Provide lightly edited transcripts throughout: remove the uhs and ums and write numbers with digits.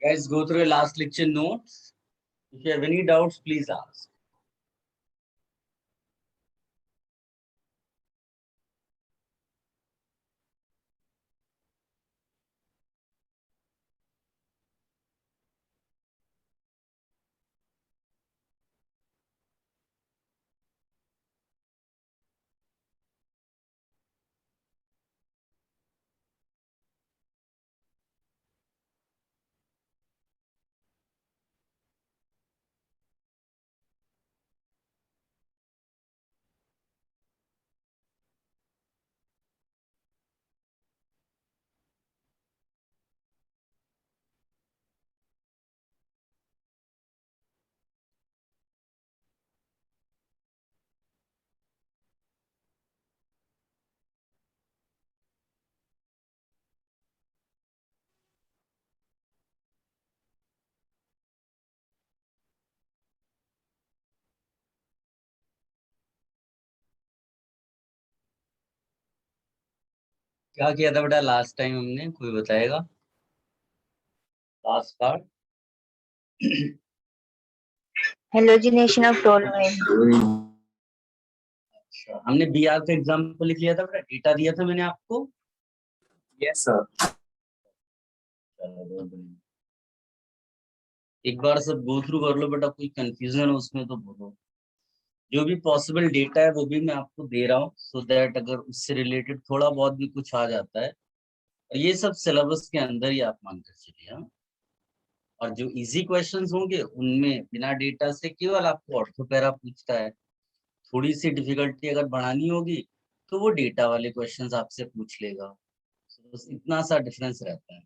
Guys, go through your last lecture notes. If you have any doubts, please ask. क्या किया था बेटा last time हमने, कोई बताएगा? Last part halogenation of toluene. अच्छा, हमने बीआर का एग्जांपल लिख लिया था बेटा, डेटा दिया था मैंने आपको। Yes sir. एक बार सब गो थ्रू कर लो बेटा, कोई कंफ्यूजन हो उसमें तो बोलो। जो भी पॉसिबल डेटा है वो भी मैं आपको दे रहा हूँ, सो दैट अगर उससे रिलेटेड थोड़ा बहुत भी कुछ आ जाता है, और ये सब सिलेबस के अंदर ही आप मान कर चलिए। हाँ? और जो इजी क्वेश्चंस होंगे उनमें बिना डेटा से केवल आपको ऑर्थोपैरा पूछता है। थोड़ी सी डिफिकल्टी अगर बढ़ानी होगी तो वो डेटा वाले क्वेश्चंस आपसे पूछ लेगा। तो बस इतना सा डिफरेंस रहता है।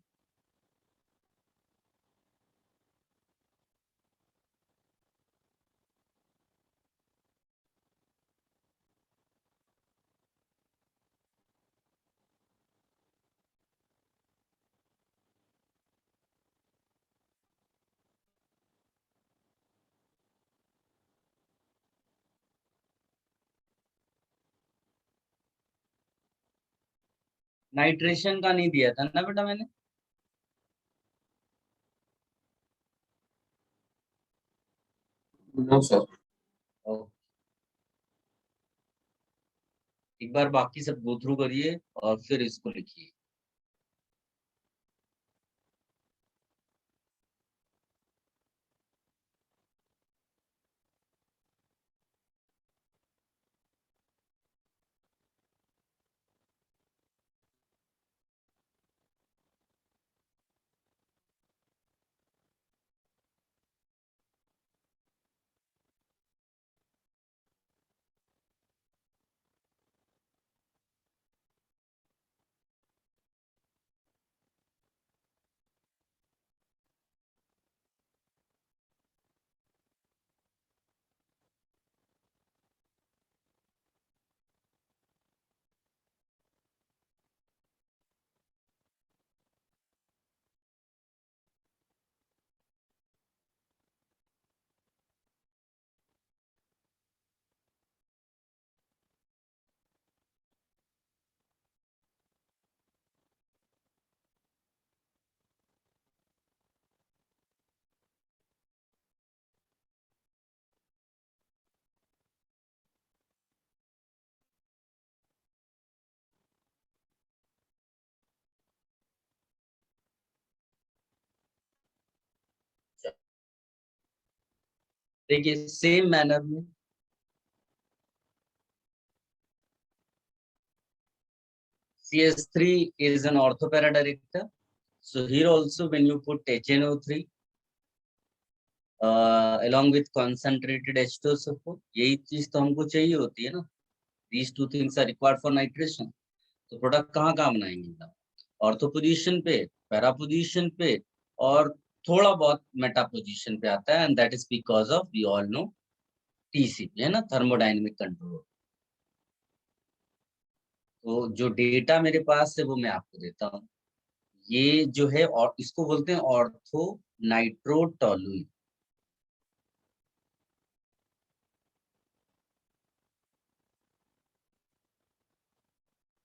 नाइट्रेशन का नहीं दिया था ना बेटा मैंने? No sir. एक बार बाकी सब गो थ्रू करिए और फिर इसको लिखिए। देखिए सेम मैनर में CS3 is an orthopara director. So here also when you put HNO3 along with concentrated H2SO4, यही चीज तो हमको चाहिए होती है ना। These two things are required for nitration. तो प्रोडक्ट कहाँ कहाँ बनाएंगे? ऑर्थो पोजीशन पे, पैरा पोजीशन पे, और थोड़ा बहुत मेटा पोजीशन पे आता है, and that is because of we all know TCP है ना, थर्मोडायनेमिक कंट्रोल। तो जो डेटा मेरे पास है वो मैं आपको देता हूँ। ये जो है और इसको बोलते हैं ऑर्थो नाइट्रोटोलुइन।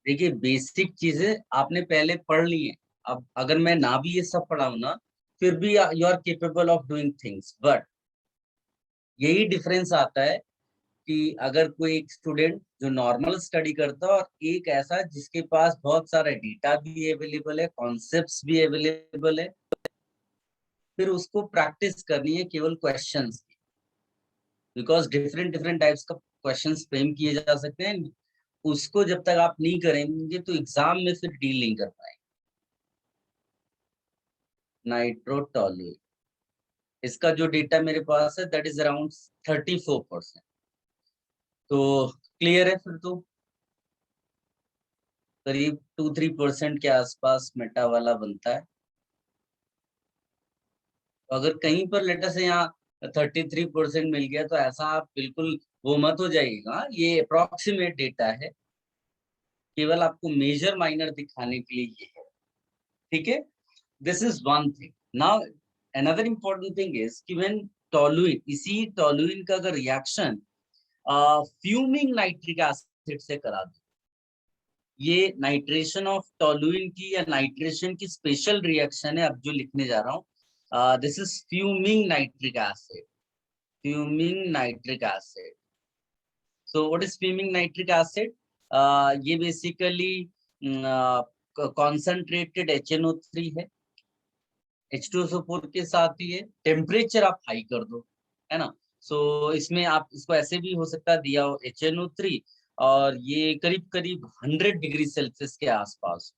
देखिए बेसिक चीजें आपने पहले पढ़ ली है। अब अगर मैं ना भी ये सब पढ़ाऊँ ना, फिर भी you are capable of doing things. But यही डिफरेंस आता है कि अगर कोई एक स्टूडेंट जो नॉर्मल स्टडी करता है और एक ऐसा जिसके पास बहुत सारा डेटा भी अवेलेबल है, कॉन्सेप्ट्स भी अवेलेबल है, फिर उसको प्रैक्टिस करनी है केवल क्वेश्चंस की, बिकॉज डिफरेंट डिफरेंट टाइप्स का क्वेश्चंस फ्रेम किए जा सकते हैं। उसको जब तक आप नहीं करेंगे तो एग्जाम में फिर डील नहीं कर पाएंगे। नाइट्रोटोलुइन, इसका जो डेटा मेरे पास है दैट इज अराउंड 34%। तो क्लियर है, फिर तो करीब 2-3% के आसपास मेटा वाला बनता है। तो अगर कहीं पर लेटर से यहाँ 33% मिल गया तो ऐसा आप बिल्कुल वो मत हो जाइएगा, ये अप्रोक्सीमेट डेटा है, केवल आपको मेजर माइनर दिखाने के लिए ये है। ठीक है, this is one thing. Now another important thing is कि व्हेन टोलुइन, इसी टोलुइन का अगर रिएक्शन फ्यूमिंग नाइट्रिक एसिड से करा दो, ये नाइट्रेशन ऑफ टोलुइन की या नाइट्रेशन की स्पेशल रिएक्शन है अब जो लिखने जा रहा हूँ। This is fuming nitric acid, fuming nitric acid. So what is fuming nitric acid? ये बेसिकली कॉन्सेंट्रेटेड HNO3 है, H2SO4 के साथ ही है। टेम्परेचर आप हाई कर दो, है ना। सो इसमें आप इसको ऐसे भी हो सकता है दिया हो HNO3 और ये करीब करीब 100 डिग्री सेल्सियस के आसपास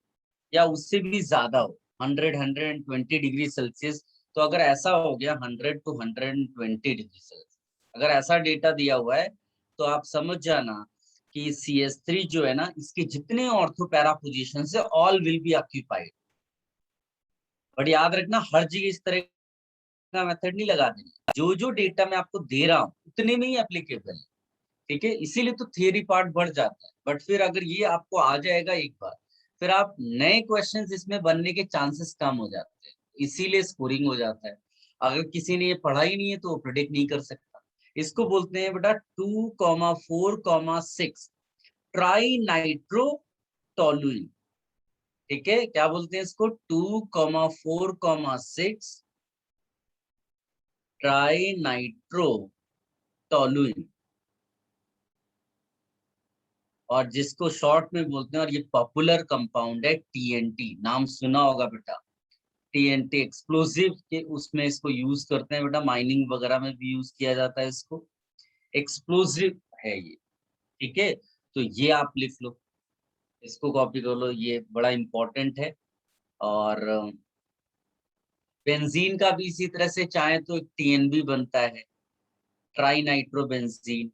या उससे भी ज्यादा हो, 100-120 डिग्री सेल्सियस। तो अगर ऐसा हो गया 100 to 120 डिग्री सेल्सियस, अगर ऐसा डेटा दिया हुआ है तो आप समझ जाना कि CH3 जो है ना, इसके जितने ऑर्थो पैरा पोजिशन है all will be occupied. But याद रखना हर जगह इस तरह का मेथड नहीं लगा देना, जो जो डेटा मैं आपको दे रहा हूँ उतने में ही एप्लीकेबल है। ठीक है, इसीलिए तो थियरी पार्ट बढ़ जाता है। बट फिर अगर ये आपको आ जाएगा एक बार, फिर आप नए क्वेश्चंस इसमें बनने के चांसेस कम हो जाते हैं, इसीलिए स्कोरिंग हो जाता है। अगर किसी ने ये पढ़ा ही नहीं है तो वो प्रिडिक्ट नहीं कर सकता। इसको बोलते हैं बेटा 2,4,6 ट्राई नाइट्रो टोलुइन। ठीक है, क्या बोलते हैं इसको? 2,4,6 ट्राई नाइट्रो टोलुइन, और जिसको शॉर्ट में बोलते हैं, और ये पॉपुलर कंपाउंड है TNT, नाम सुना होगा बेटा। TNT एक्सप्लोसिव के उसमें इसको यूज करते हैं बेटा, माइनिंग वगैरह में भी यूज किया जाता है इसको, एक्सप्लोसिव है ये। ठीक है, तो ये आप लिख लो, इसको कॉपी कर लो, ये बड़ा इंपॉर्टेंट है। और बेंजीन का भी इसी तरह से चाहे तो TNB बनता है, ट्राई नाइट्रोबेंजीन,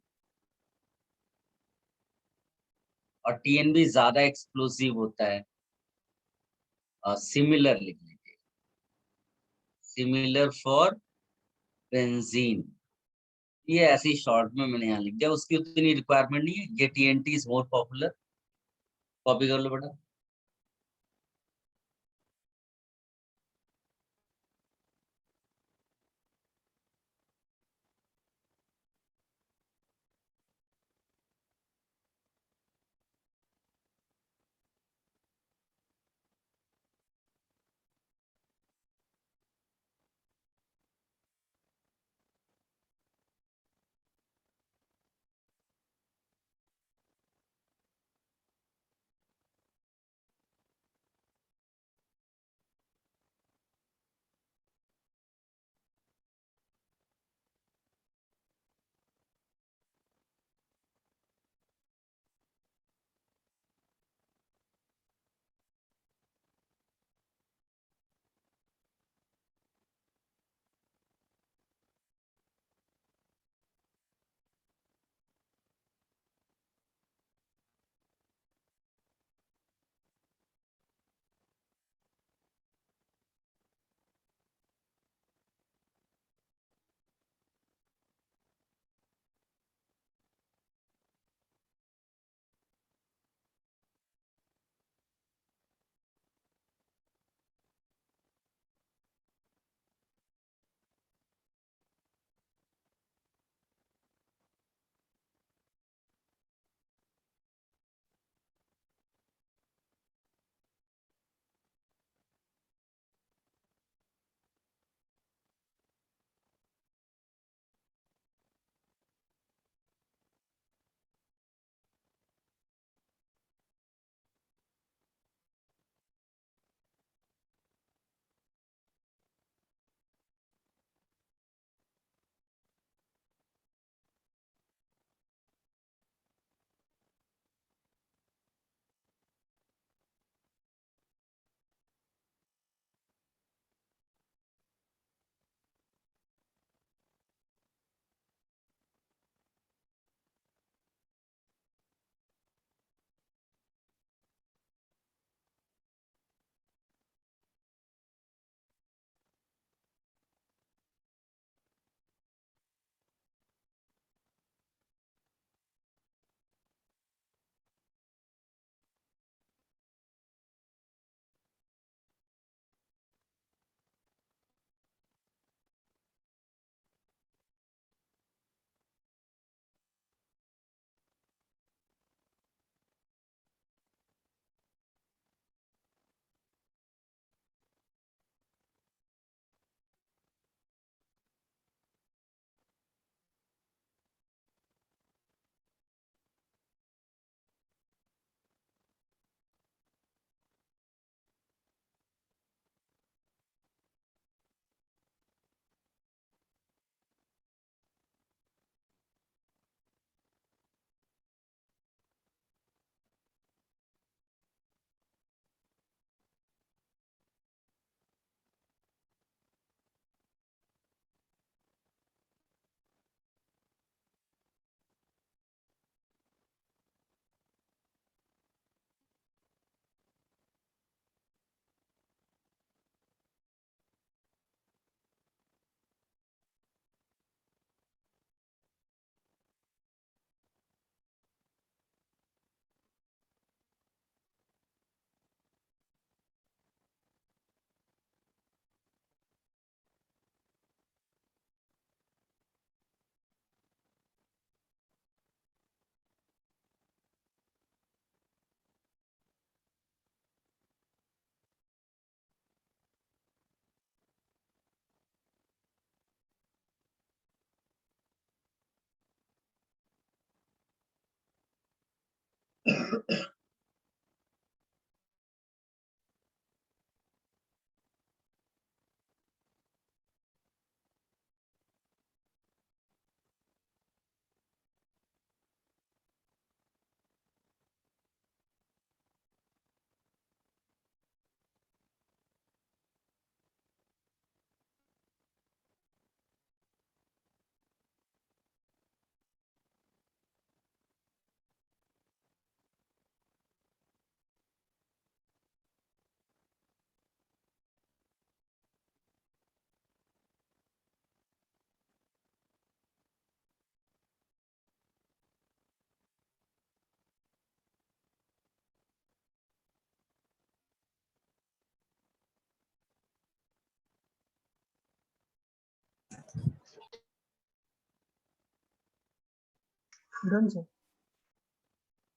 और TNB ज्यादा एक्सप्लोसिव होता है। सिमिलर लिख लीजिए, सिमिलर फॉर बेंजीन। ये ऐसे ही शॉर्ट में मैंने यहाँ लिख दिया, उसकी उतनी रिक्वायरमेंट नहीं है, ये TNT is more popular. Copy कर लो बेटा।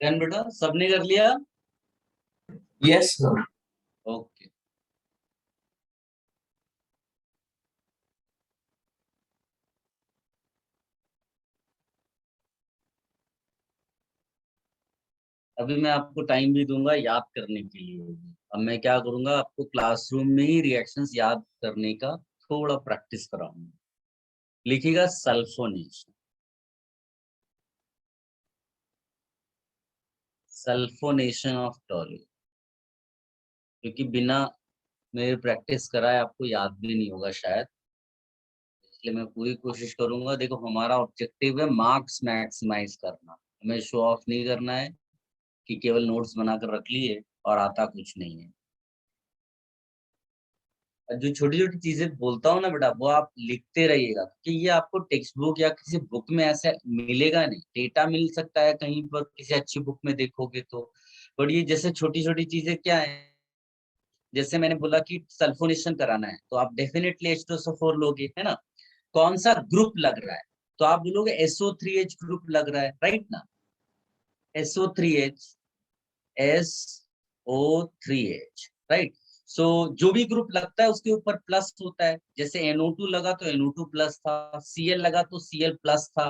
डन बेटा, सबने कर लिया? Yes, sir. ओके। अभी मैं आपको टाइम भी दूंगा याद करने के लिए। अब मैं क्या करूंगा, आपको क्लासरूम में ही रिएक्शंस याद करने का थोड़ा प्रैक्टिस कराऊंगा। लिखिएगा सल्फोनेशन। सल्फोनेशन ऑफ टॉल्यूइन, क्योंकि बिना मेरे प्रैक्टिस कराए आपको याद भी नहीं होगा शायद, इसलिए मैं पूरी कोशिश करूंगा। देखो, हमारा ऑब्जेक्टिव है मार्क्स मैक्सिमाइज करना, हमें शो ऑफ नहीं करना है कि केवल नोट्स बनाकर रख लिए और आता कुछ नहीं है। जो छोटी छोटी चीजें बोलता हूँ ना बेटा, वो आप लिखते रहिएगा, कि ये आपको टेक्स्ट बुक या किसी बुक में ऐसे मिलेगा नहीं। डेटा मिल सकता है कहीं पर किसी अच्छी बुक में देखोगे तो, बट ये जैसे छोटी छोटी चीजें क्या है, जैसे मैंने बोला कि सल्फोनेशन कराना है तो आप डेफिनेटली H2SO4 लोगे, है ना। कौन सा ग्रुप लग रहा है, तो आप बोलोगे SO3H ग्रुप लग रहा है, राइट ना। SO3H, SO3H, right. सो जो भी ग्रुप लगता है उसके ऊपर प्लस होता है। जैसे NO2 लगा तो NO2 प्लस था, Cl लगा तो Cl प्लस था,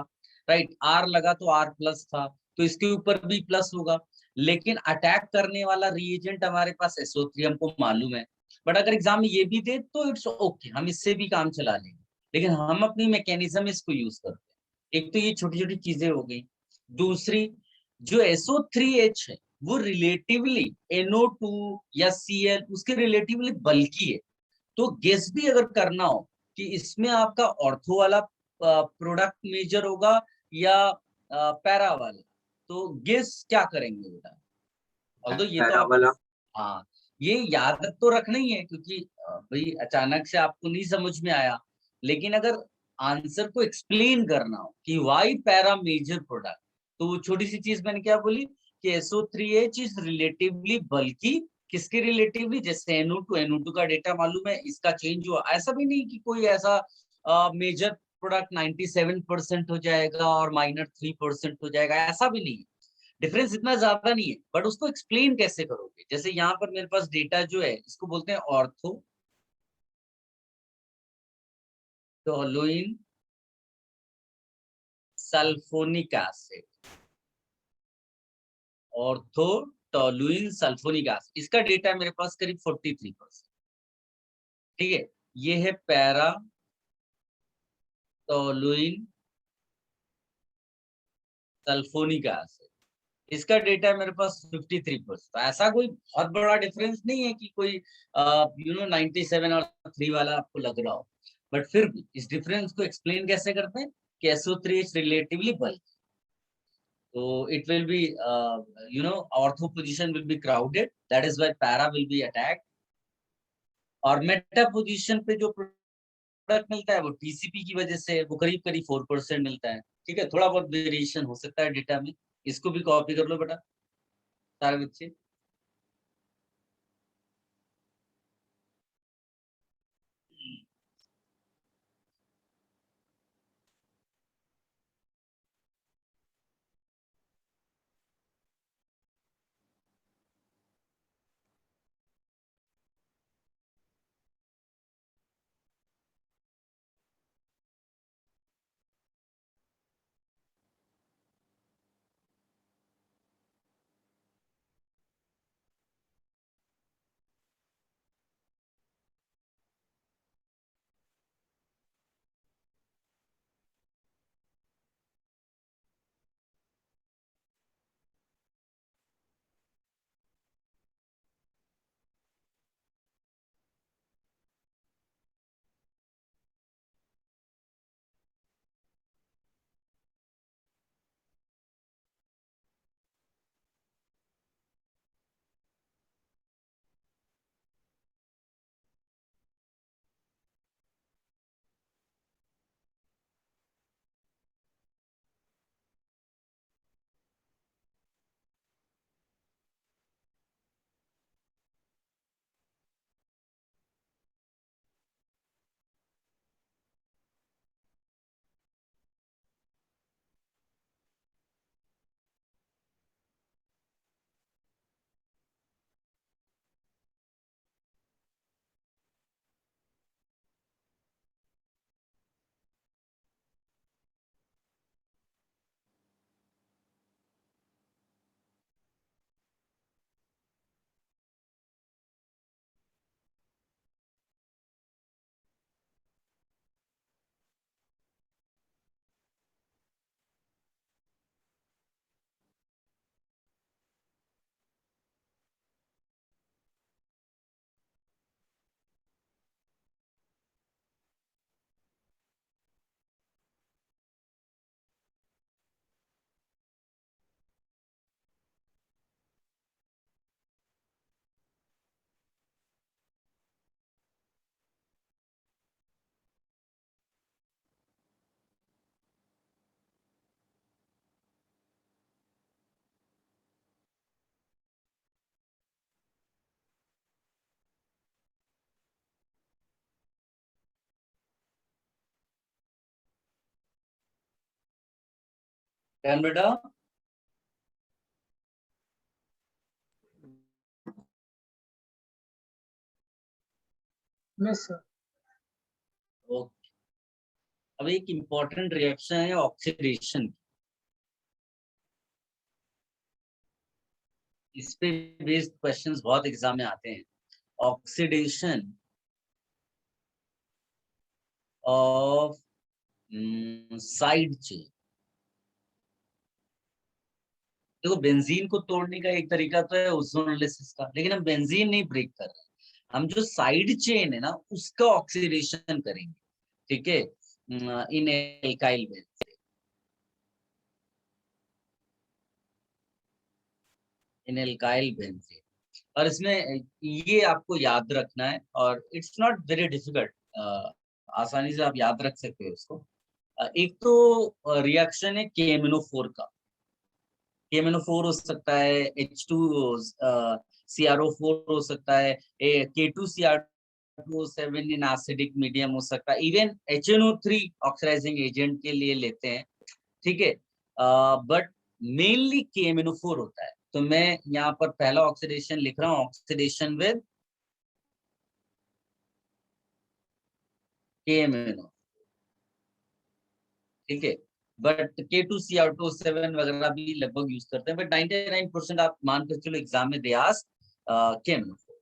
राइट। R लगा तो R प्लस था, तो इसके ऊपर भी प्लस होगा। लेकिन अटैक करने वाला रिएजेंट हमारे पास SO3 हमको मालूम है, बट अगर एग्जाम में ये भी दे तो इट्स ओके, हम इससे भी काम चला लेंगे। लेकिन हम अपनी मैकेनिज्म इसको यूज करते हैं। एक तो ये छोटी छोटी चीजें हो गई। दूसरी, जो SO3H है वो रिलेटिवली NO2 या Cl उसके रिलेटिवली बल्कि है। तो गेस भी अगर करना हो कि इसमें आपका ऑर्थो वाला प्रोडक्ट मेजर होगा या पैरा वाला, तो गेस क्या करेंगे बेटा? ऑल्दो ये तो पैरा आप, वाला। हाँ, ये याद तो रखना ही है, क्योंकि भाई अचानक से आपको नहीं समझ में आया। लेकिन अगर आंसर को एक्सप्लेन करना हो कि वाई पैरा मेजर प्रोडक्ट, तो वो छोटी सी चीज मैंने क्या बोली कि SO3H इज रिलेटिवली बल्कि, किसके रिलेटिवली, जैसे NO2 का डेटा मालूम है, इसका चेंज हुआ, ऐसा भी नहीं कि कोई ऐसा मेजर प्रोडक्ट 97% हो जाएगा और माइनर 3% हो जाएगा, ऐसा भी नहीं है। डिफरेंस इतना ज्यादा नहीं है, बट उसको एक्सप्लेन कैसे करोगे? जैसे यहाँ पर मेरे पास डेटा जो है, इसको बोलते हैं ortho toluene sulphonic acid. Ortho toluene sulphonic acid, इसका डेटा मेरे पास करीब 43%। ठीक है, ये है पैरा टोलुइन सल्फोनिक एसिड, इसका डेटा मेरे पास 53%। तो ऐसा कोई बहुत बड़ा डिफरेंस नहीं है कि कोई 97 और 3 वाला आपको लग रहा हो। बट फिर भी इस डिफरेंस को एक्सप्लेन कैसे करते हैं कि SO3 रिलेटिवली बल्क, तो it will B ortho position will be crowded, that is why para will be attacked. और मेटा पोजीशन पे जो प्रोडक्ट मिलता है वो TCP की वजह से वो करीब करीब 4% मिलता है। ठीक है, थोड़ा बहुत वेरिएशन हो सकता है डेटा में। इसको भी कॉपी कर लो बेटा सारे बच्चे। डन बेटा? Yes sir. ओके, अब एक इम्पोर्टेंट रिएक्शन है ऑक्सीडेशन की। इस पे बेस्ड क्वेश्चंस बहुत एग्जाम में आते हैं। Oxidation of side chain. देखो, बेंजीन को तोड़ने का एक तरीका तो है ओजोनोलिसिस का, लेकिन हम बेंजीन नहीं ब्रेक कर रहे, हम जो साइड चेन है ना उसका ऑक्सीडेशन करेंगे, ठीक है, इन एल्काइल बेंजीन। इन एल्काइल बेंजीन, और इसमें ये आपको याद रखना है, और इट्स नॉट वेरी डिफिकल्ट, आसानी से आप याद रख सकते हो इसको। एक तो रिएक्शन है KMnO4 का। KMnO4 हो सकता है, H2CrO4 हो सकता है, K2Cr2O7 इन एसिडिक मीडियम हो सकता है, इवन HNO3 ऑक्सीडाइजिंग एजेंट के लिए लेते हैं, ठीक है, बट मेनली KMnO4 होता है। तो मैं यहाँ पर पहला ऑक्सीडेशन लिख रहा हूँ, ऑक्सीडेशन विद KMnO, ठीक है, बट K2Cr2O7 वगैरह भी लगभग यूज करते हैं, बट 99% आप मान कर चलो एग्जाम में दे आस्क KMnO4।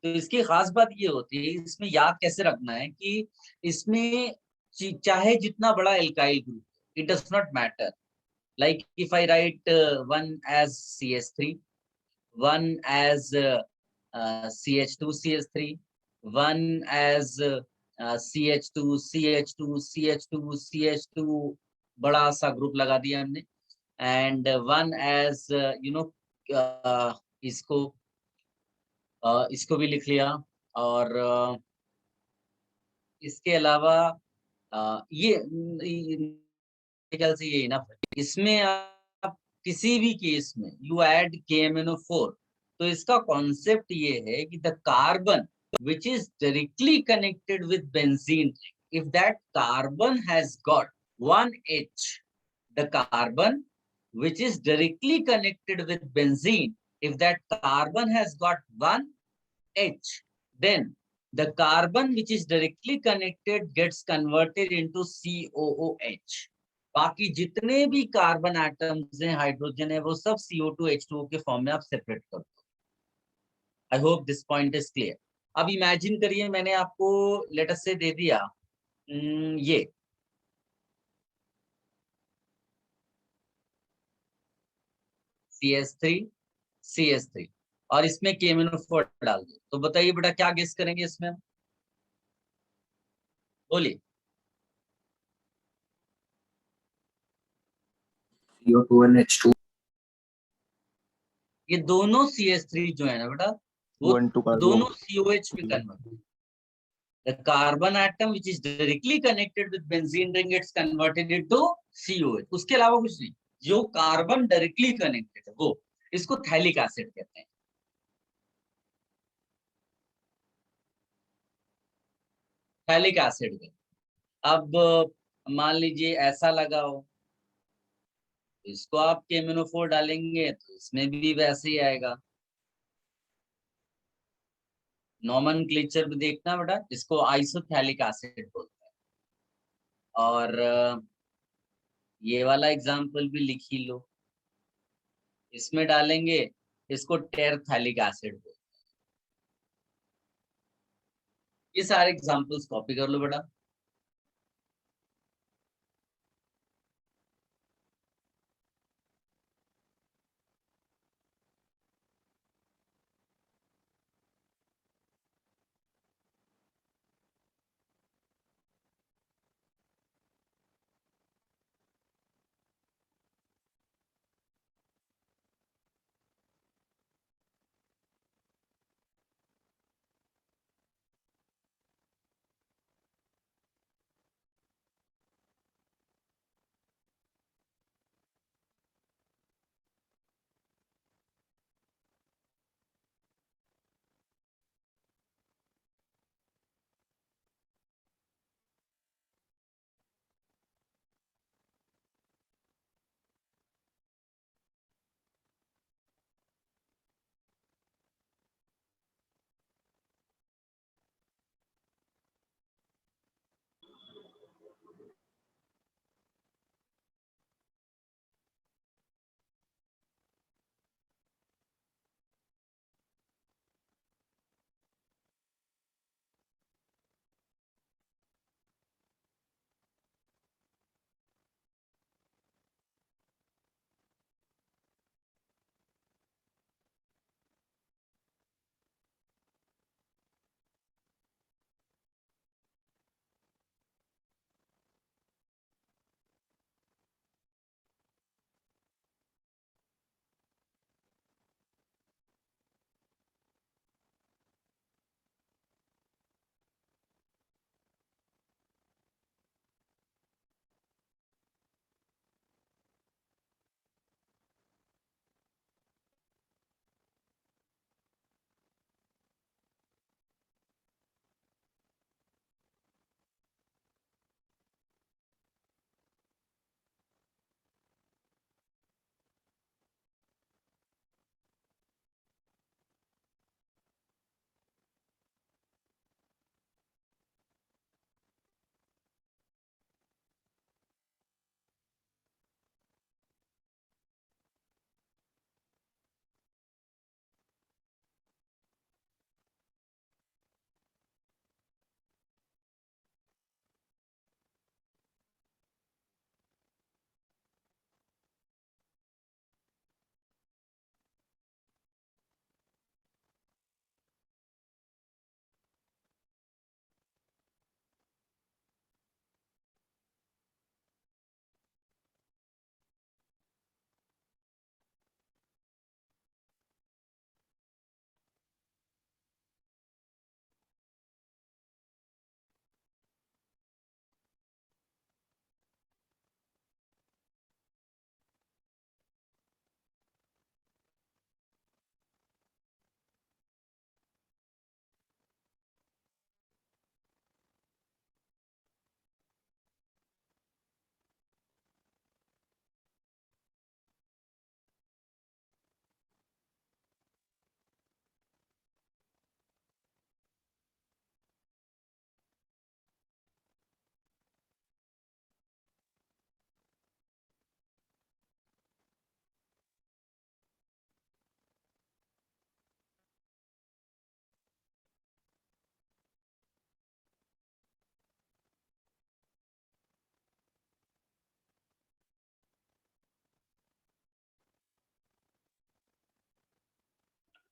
तो इसकी खास बात ये होती है, इसमें याद कैसे रखना है कि इसमें चाहे जितना बड़ा alkyl group, it does not matter, like if I write one as CH3, one as CH2CH3, one as CH2 CH2 CH2 CH2, बड़ा सा ग्रुप लगा दिया हमने, and one as you know, इसको इसको भी लिख लिया, और इसके अलावा मेरे ख्याल से ये इनफ है। इसमें आप किसी भी केस में यू ऐड KMnO4, तो इसका कॉन्सेप्ट ये है कि the carbon which is directly connected with benzene, if that carbon has got 1H, the carbon which is directly connected with benzene, if that carbon has got 1H, then the carbon which is directly connected gets converted into COOH. बाकी जितने भी carbon atoms हैं, hydrogen है, वो सब CO2 H2O के form में आप सेपरेट कर दो। I hope this point is clear. अब इमेजिन करिए मैंने आपको लेट अस से दे दिया ये CH3 और इसमें KMnO4 डाल दो, तो बताइए बेटा क्या गेस करेंगे इसमें, बोलिए। CO2 and H2 ये दोनों CH3 जो है ना बेटा, वो 1 to carbon. दोनों COH में convert, the carbon atom which is directly connected with benzene ring gets converted into COH, उसके अलावा कुछ नहीं। जो कार्बन डायरेक्टली कनेक्टेड है वो, इसको थैलिक एसिड कहते हैं। थैलिक एसिड है। अब मान लीजिए ऐसा लगा हो, इसको आप KMnO4 डालेंगे तो इसमें भी वैसे ही आएगा। नॉमेनक्लेचर भी देखना बेटा, इसको आइसोथैलिक एसिड बोलते हैं। और ये वाला एग्जाम्पल भी लिख ही लो, इसमें डालेंगे, इसको टेरथैलिक एसिड बोलते हैं। ये सारे एग्जाम्पल्स कॉपी कर लो बेटा।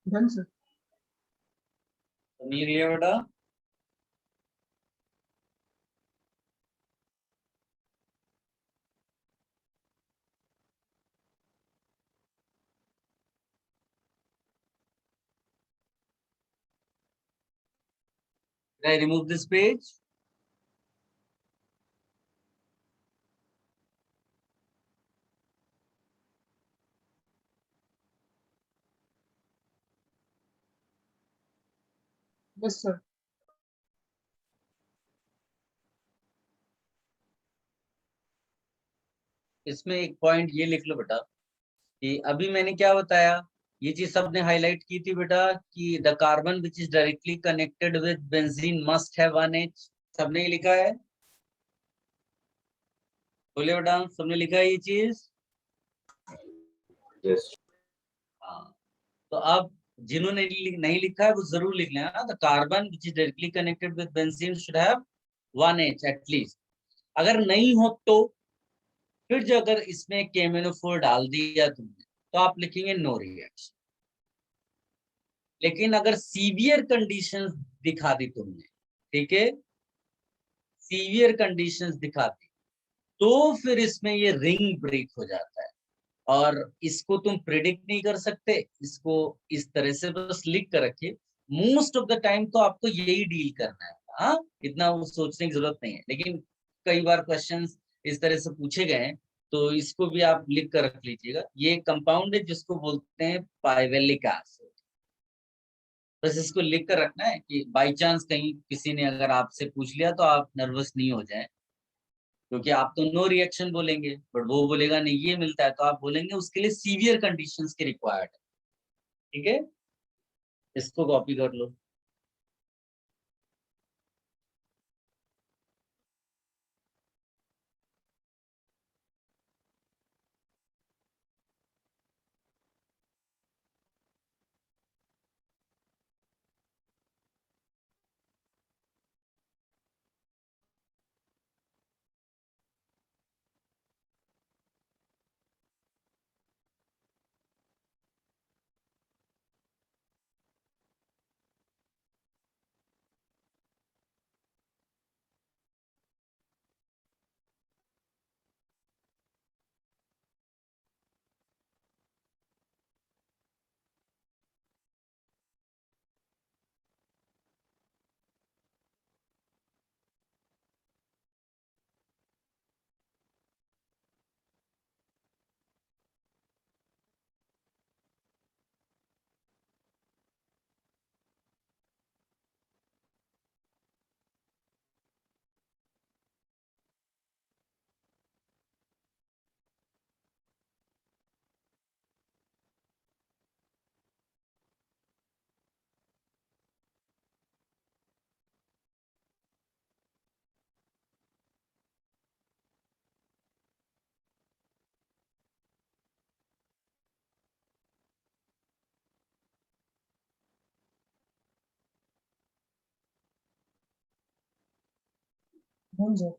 Done sir. मिल गया बेटा? I remove this page. Yes sir. इसमें एक पॉइंट ये लिख लो बेटा कि अभी मैंने क्या बताया, ये चीज सबने हाईलाइट की थी बेटा कि the carbon which is directly connected with benzene must have one H. सबने ये लिखा है? बोलिए बेटा, सबने लिखा है ये चीज? Yes. हाँ, तो अब जिन्होंने नहीं लिखा है वो जरूर लिख लेना, the carbon which is directly connected with benzene should have one H at least. अगर नहीं हो तो फिर जो अगर इसमें KMnO4 डाल दिया तुमने तो आप लिखेंगे नो रिएक्शन। लेकिन अगर सीवियर कंडीशंस दिखा दी तुमने, ठीक है, सीवियर कंडीशंस दिखा दी, तो फिर इसमें ये रिंग ब्रेक हो जाता है। और इसको तुम प्रिडिक्ट नहीं कर सकते, इसको इस तरह से बस लिख कर रखिए। मोस्ट ऑफ द टाइम तो आपको यही डील करना है, हाँ, इतना वो सोचने की जरूरत नहीं है। लेकिन कई बार क्वेश्चंस इस तरह से पूछे गए हैं, तो इसको भी आप लिख कर रख लीजिएगा। ये कंपाउंड है जिसको बोलते हैं पाइवेलिक एसिड। बस इसको लिख कर रखना है कि बाई चांस कहीं किसी ने अगर आपसे पूछ लिया तो आप नर्वस नहीं हो जाएं, क्योंकि आप तो नो रिएक्शन बोलेंगे, बट वो बोलेगा नहीं ये मिलता है, तो आप बोलेंगे उसके लिए सीवियर कंडीशंस के रिक्वायर्ड है। ठीक है, इसको कॉपी कर लो। Done sir.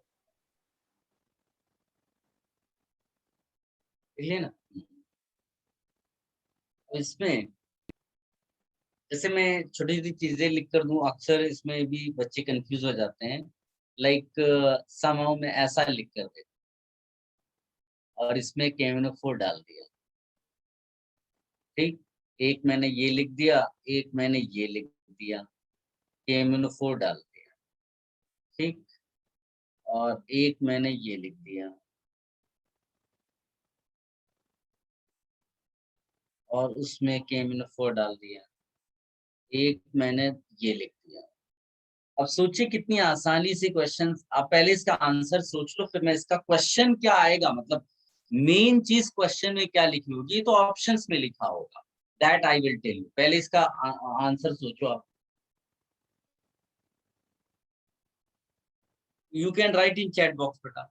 ठीक है ना? तो इसमें जैसे मैं छोटी छोटी चीजें लिख कर दूं, अक्सर इसमें भी बच्चे कंफ्यूज हो जाते हैं। लाइक समाओ में ऐसा लिख कर दे और इसमें KMnO4 डाल दिया, ठीक, एक मैंने ये लिख दिया, एक मैंने ये लिख दिया, KMnO4 डाल दिया, ठीक, और एक मैंने ये लिख दिया और उसमें KMnO4 डाल दिया, एक मैंने ये लिख दिया। अब सोचिए कितनी आसानी से क्वेश्चन, आप पहले इसका आंसर सोच लो, फिर मैं इसका क्वेश्चन क्या आएगा, मतलब मेन चीज क्वेश्चन में क्या लिखी होगी, ये तो ऑप्शंस में लिखा होगा, that I will tell you. पहले इसका आंसर सोचो आप। You can write in chat box बेटा।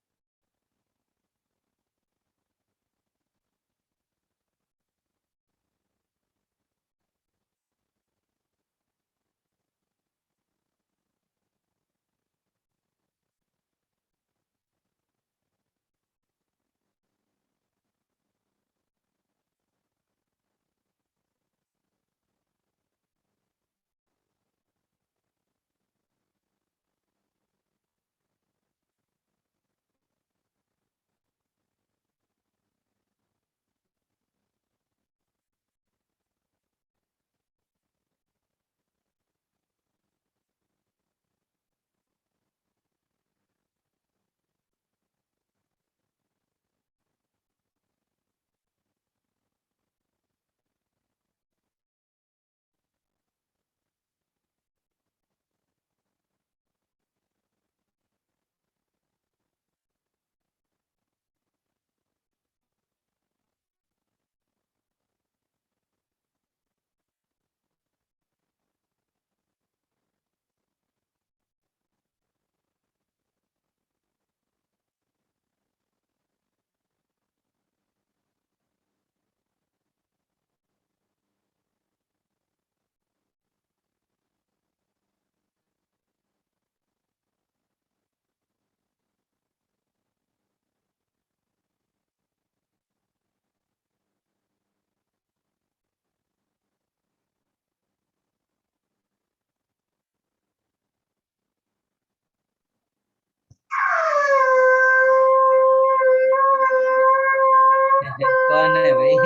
कौन है भाई?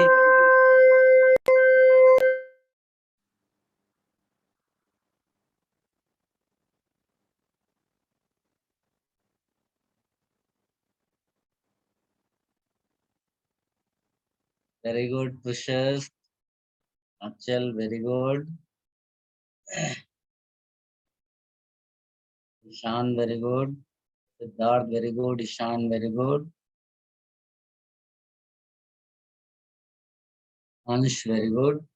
Very good Pushp, Anchal very good, Ishan very good, Siddharth very good, Ishan very good, Ansh very good.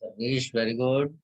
Satish very good,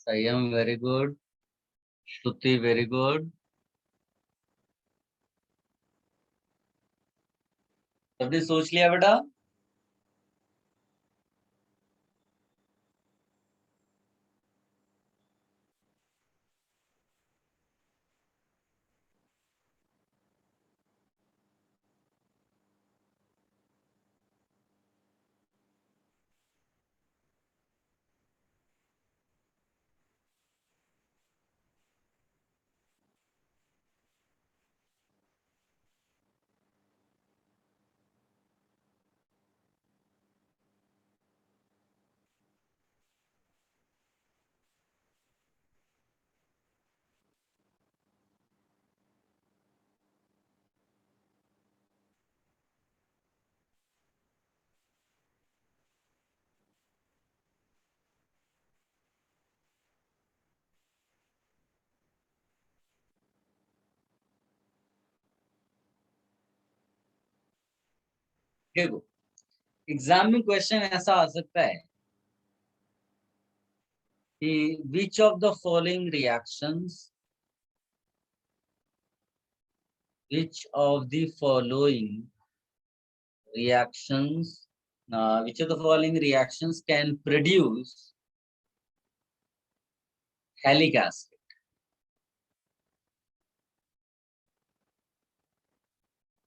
Sanyam very good, Shruti very good. सबने सोच लिया बेटा? देखो, एग्जाम में क्वेश्चन ऐसा आ सकता है कि which of the following reactions, which of the following reactions, which of the following reactions can produce halic acid?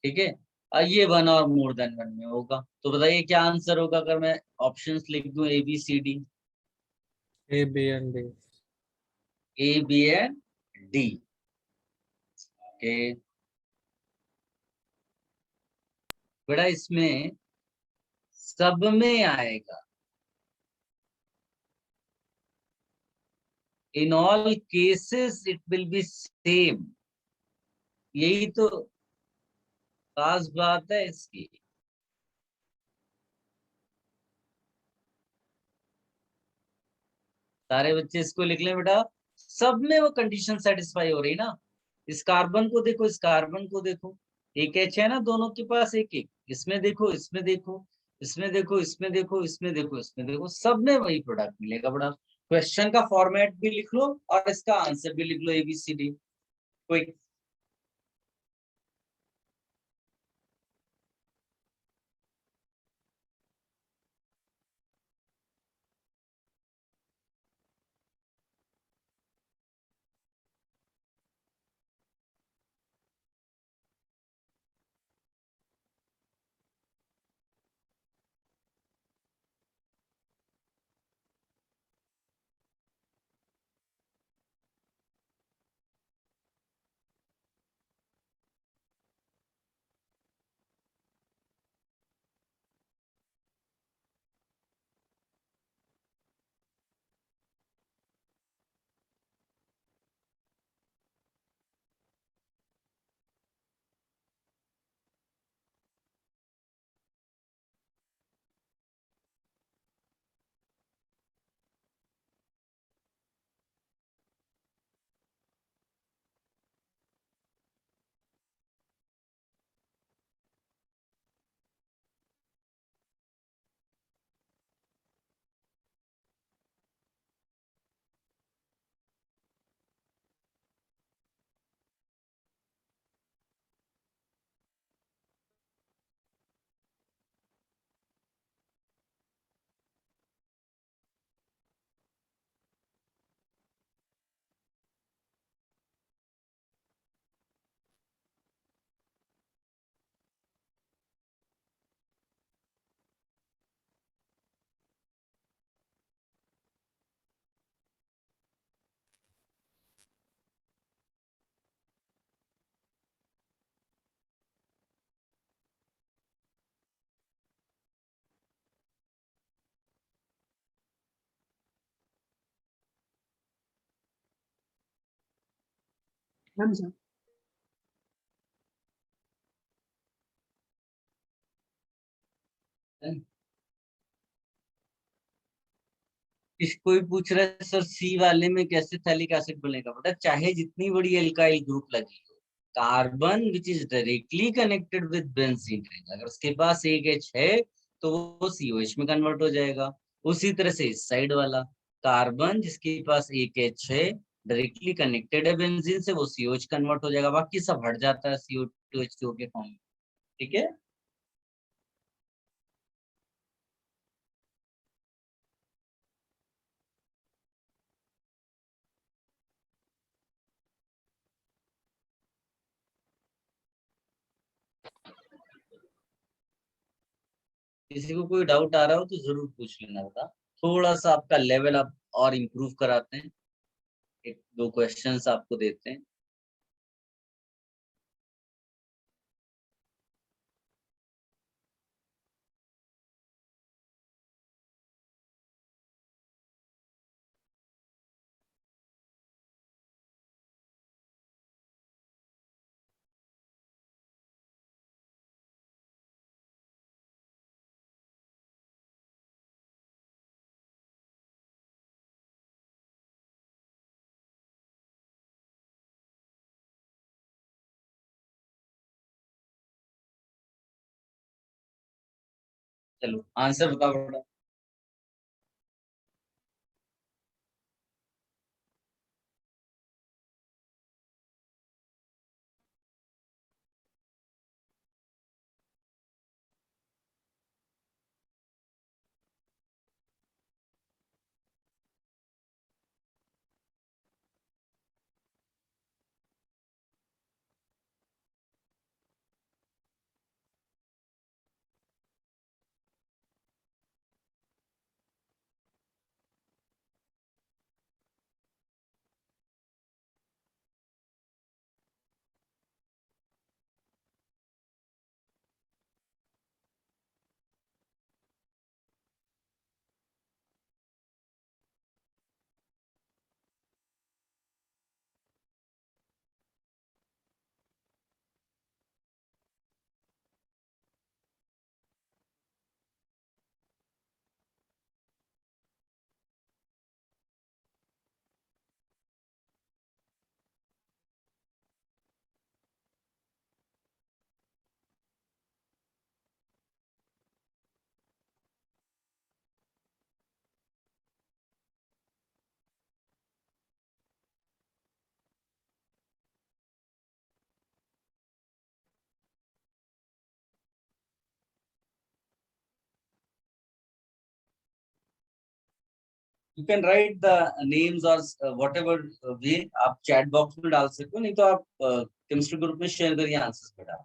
ठीक है, और ये वन और मोर देन वन में होगा, तो बताइए क्या आंसर होगा अगर मैं ऑप्शंस लिख दूं A B C D? A, B and D. A B and D. Okay बेटा, इसमें सब में आएगा, in all cases it will be same. यही तो खास बात है इसकी। सारे बच्चे इसको लिख लें बेटा, सब में वो कंडीशन सेटिस्फाई हो रही ना। इस कार्बन को देखो, इस कार्बन को देखो, एक एच है ना दोनों के पास, एक एक। इसमें देखो, इसमें देखो, इसमें देखो, इसमें देखो, इसमें देखो, इसमें देखो, सब में वही प्रोडक्ट मिलेगा बेटा। क्वेश्चन का फॉर्मेट भी लिख लो और इसका आंसर भी लिख लो, एबीसीडी। कोई thumbs up. कोई पूछ रहा है सर सी वाले में कैसे थैलिक एसिड बनेगा? बेटा चाहे जितनी बड़ी एल्काइल ग्रुप लगी हो, carbon which is directly connected with benzene ring, अगर उसके पास एक एच है तो वो सीओएच में कन्वर्ट हो जाएगा। उसी तरह से इस साइड वाला कार्बन जिसके पास एक एच है, डायरेक्टली कनेक्टेड है बेंजीन से, वो सीओएच कन्वर्ट हो जाएगा, बाकी सब हट जाता है CO2H2O के फॉर्म में। ठीक है। किसी को कोई डाउट आ रहा हो तो जरूर पूछ लेना बेटा, थोड़ा सा आपका लेवल आप और इम्प्रूव कराते हैं, एक दो क्वेश्चंस आपको देते हैं। चलो आंसर बताओ बेटा। You can right the names और वट एवर वे, आप चैट बॉक्स में डाल सकते हो, नहीं तो आप केमिस्ट्री ग्रुप में शेयर करिए आंसर्स बेटा।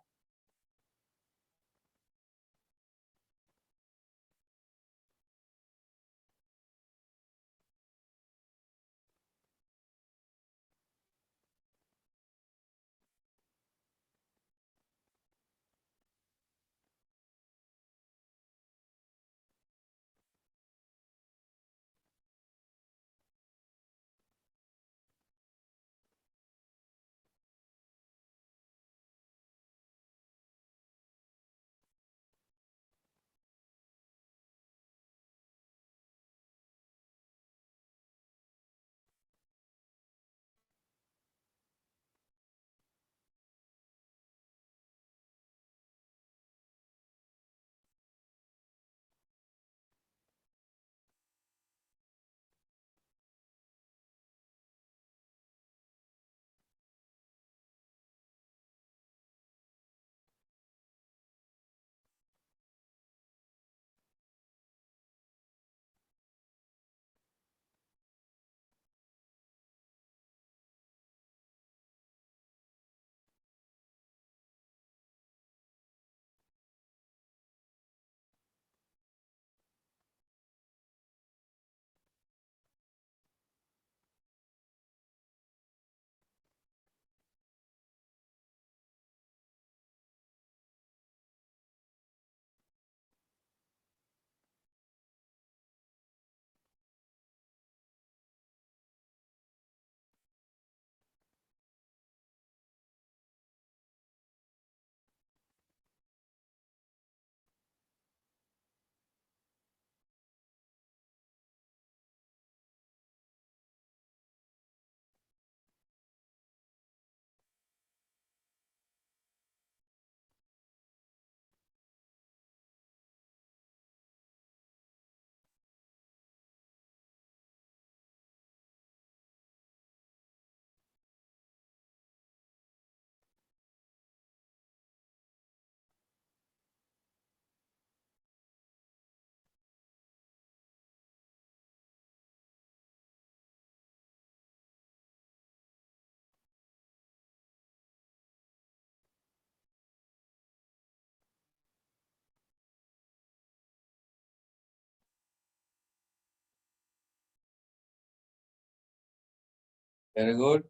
Very good.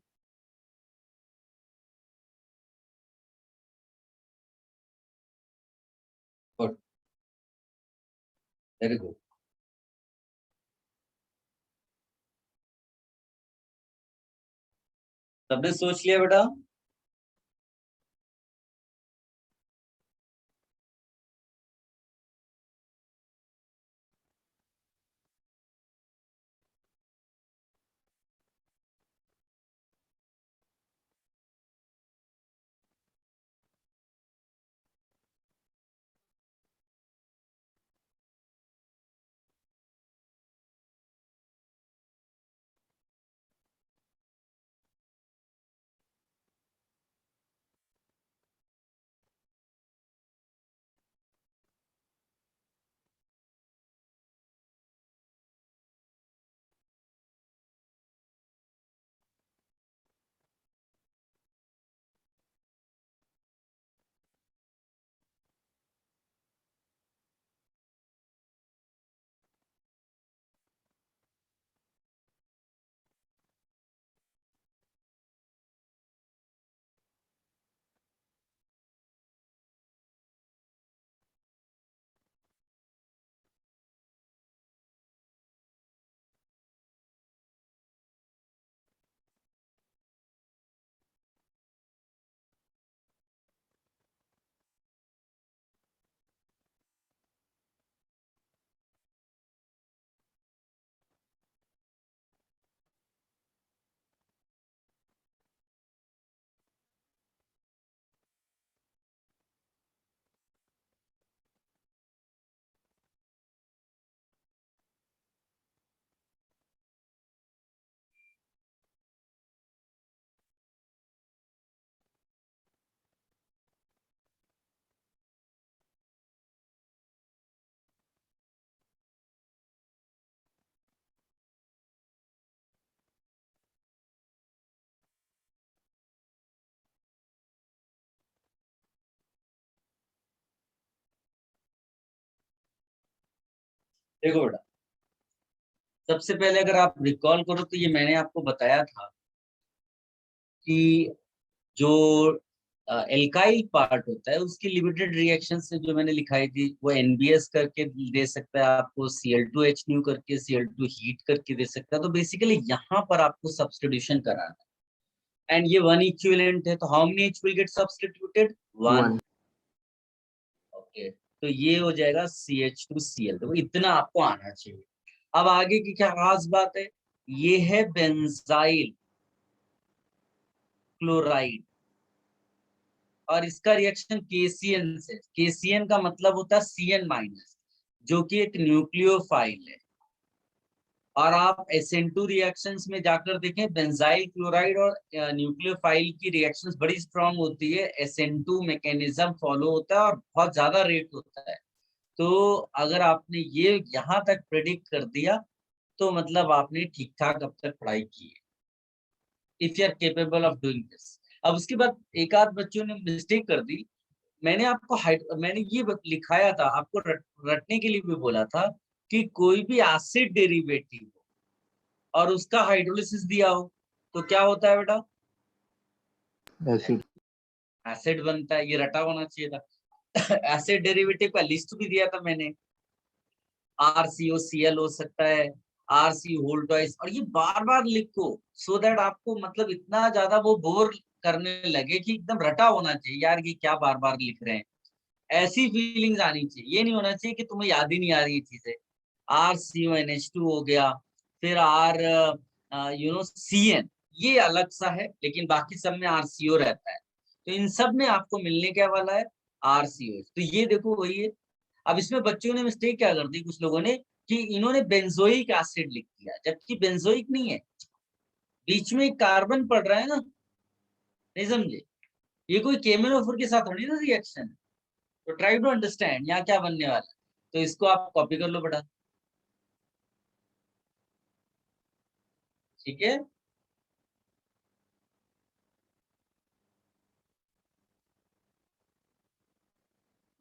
Good, very good. सबने सोच लिया बेटा? देखो बेटा, सबसे पहले अगर आप रिकॉल करो तो ये मैंने आपको बताया था कि जो एल्काइल पार्ट होता है उसकी लिमिटेड रिएक्शन से जो मैंने लिखाई थी वो एनबीएस करके दे सकता है आपको, Cl2H करके, Cl2 हीट करके दे सकता है। तो बेसिकली यहाँ पर आपको सब्स्टिट्यूशन कराना है एंड ये वन इक्विवेलेंट है, तो how many H will get substituted? One. One. Okay, तो ये हो जाएगा CH2Cl। तो इतना आपको आना चाहिए। अब आगे की क्या खास बात है, ये है बेंजाइल क्लोराइड और इसका रिएक्शन KCN से। KCN का मतलब होता है CN माइनस, जो कि एक न्यूक्लियोफाइल है। और आप SN2 रिएक्शंस में जाकर देखें, बेंजाइल क्लोराइड और न्यूक्लियोफाइल की रिएक्शंस बड़ी स्ट्रांग होती है। SN2 मैकेनिज्म फॉलो होता है और बहुत ज्यादा रेट होता है। तो अगर आपने ये यहाँ तक प्रेडिक्ट कर दिया तो मतलब आपने ठीक ठाक अब तक पढ़ाई की है, if you are capable of doing this. अब उसके बाद एक आध बच्चों ने मिस्टेक कर दी। मैंने ये लिखाया था आपको, रटने के लिए भी बोला था कि कोई भी एसिड डेरिवेटिव हो और उसका हाइड्रोलिसिस दिया हो तो क्या होता है बेटा? Acid. एसिड बनता है। ये रटा होना चाहिए था। एसिड डेरिवेटिव का लिस्ट भी दिया था मैंने, RCOCl हो सकता है, RC होल ट्वाइस, और ये बार बार लिखो सो दैट आपको मतलब इतना ज्यादा वो बोर करने लगे कि एकदम रटा होना चाहिए, यार ये क्या बार बार लिख रहे हैं। ऐसी फीलिंग्स आनी चाहिए, ये नहीं होना चाहिए कि तुम्हें याद ही नहीं आ रही चीजें। RCONH2 हो गया, फिर CN, ये अलग सा है लेकिन बाकी सब में RCO रहता है। तो इन सब में आपको मिलने क्या वाला है? RCO। तो ये देखो वही है। अब इसमें बच्चों ने मिस्टेक क्या कर दी कुछ लोगों ने, कि इन्होंने बेंजोइक एसिड लिख दिया, जबकि बेंजोइक नहीं है, बीच में एक कार्बन पड़ रहा है ना, नहीं समझे? ये कोई केमिनोफोर के साथ थोड़ी ना रिएक्शन। तो ट्राई टू अंडरस्टैंड यहाँ क्या बनने वाला है। तो इसको आप कॉपी कर लो बेटा, ठीक है?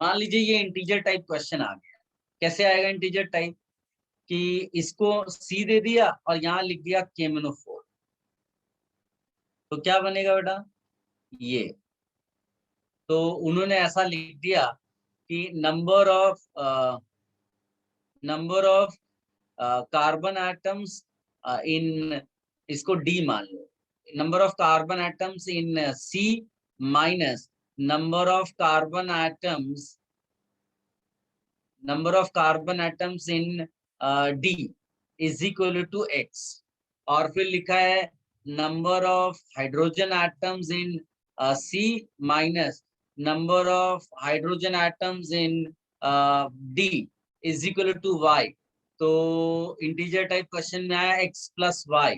मान लीजिए ये इंटीजर टाइप क्वेश्चन आ गया। कैसे आएगा इंटीजर टाइप? कि इसको C दे दिया और यहाँ लिख दिया केमिनोफोर, तो क्या बनेगा बेटा ये। तो उन्होंने ऐसा लिख दिया कि number of carbon atoms in, इसको डी मान लो, number of carbon atoms in C minus number of carbon atoms in D is equal to X. और फिर लिखा है number of hydrogen atoms in C minus number of hydrogen atoms in D is equal to Y. तो integer type question में आया x plus Y.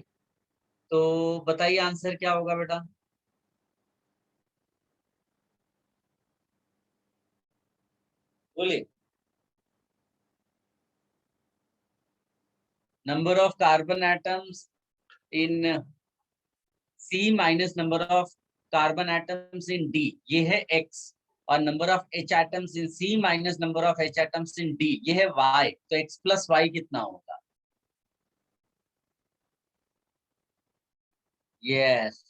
तो बताइए answer क्या होगा बेटा। बोलिए। Number of carbon atoms in C minus number of carbon atoms in D, ये है x। और number of H atoms in C minus number of H atoms in D, ये है y। तो x प्लस वाई कितना होगा। Yes,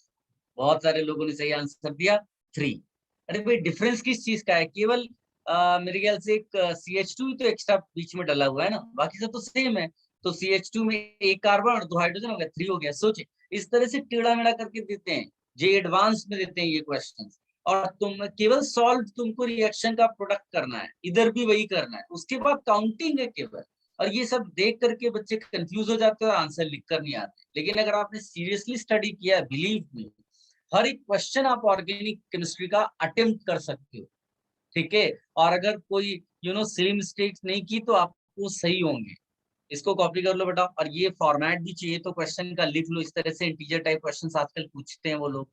बहुत सारे लोगों ने सही आंसर दिया 3। अरे भाई डिफरेंस किस चीज का है, केवल मेरे ख्याल से एक CH2 तो एक्स्ट्रा बीच में डला हुआ है ना, बाकी सब तो सेम है। तो CH2 में एक कार्बन और 2 हाइड्रोजन हो गया, 3 हो गया। सोचे इस तरह से टेढ़ा मेढ़ा करके देते हैं, जे एडवांस में देते हैं ये क्वेश्चंस। और तुम केवल सॉल्व, तुमको रिएक्शन का प्रोडक्ट करना है, इधर भी वही करना है, उसके बाद काउंटिंग है केवल। और ये सब देख करके बच्चे कंफ्यूज हो जाते हैं और आंसर लिख कर नहीं आते। लेकिन अगर आपने सीरियसली स्टडी किया, बिलीव मी, हर एक क्वेश्चन आप ऑर्गेनिक केमिस्ट्री का अटेम्प्ट कर सकते हो। ठीक है। और अगर कोई सेम मिस्टेक्स नहीं की तो आप वो सही होंगे। इसको कॉपी कर लो बेटा। और ये फॉर्मेट भी चाहिए तो क्वेश्चन का लिख लो, इस तरह से इंटीजर टाइप क्वेश्चंस आजकल पूछते हैं वो लोग।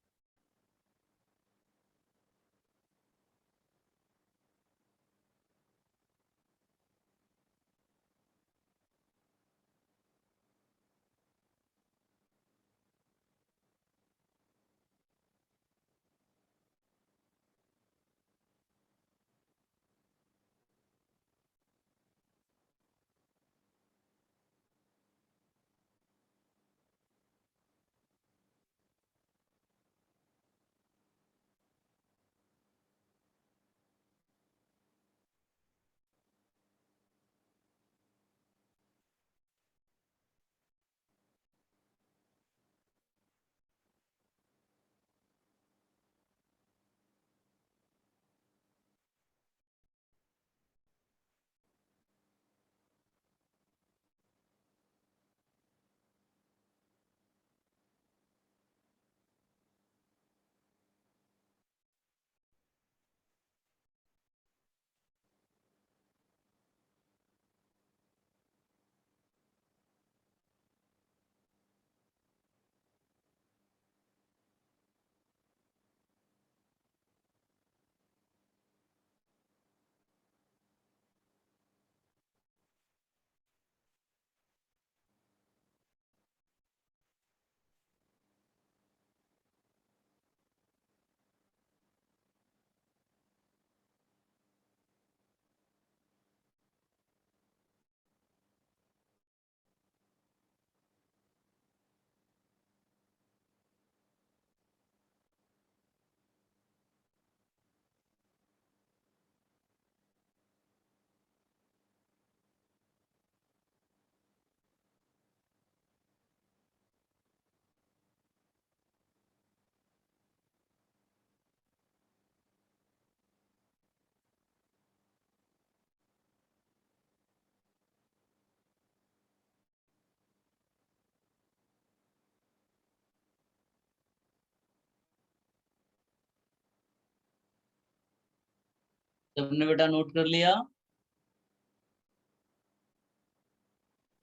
सबने बेटा नोट कर लिया।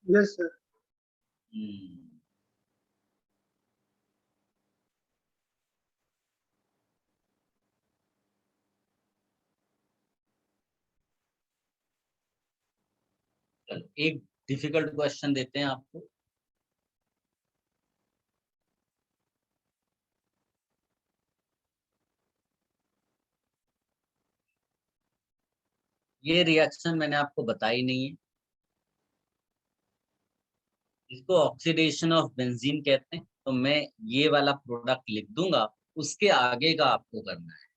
Yes sir. हम्म, चलो एक डिफिकल्ट क्वेश्चन देते हैं आपको। ये रिएक्शन मैंने आपको बताई नहीं है, इसको ऑक्सीडेशन ऑफ बेंजीन कहते हैं। तो मैं ये वाला प्रोडक्ट लिख दूंगा, उसके आगे का आपको करना है।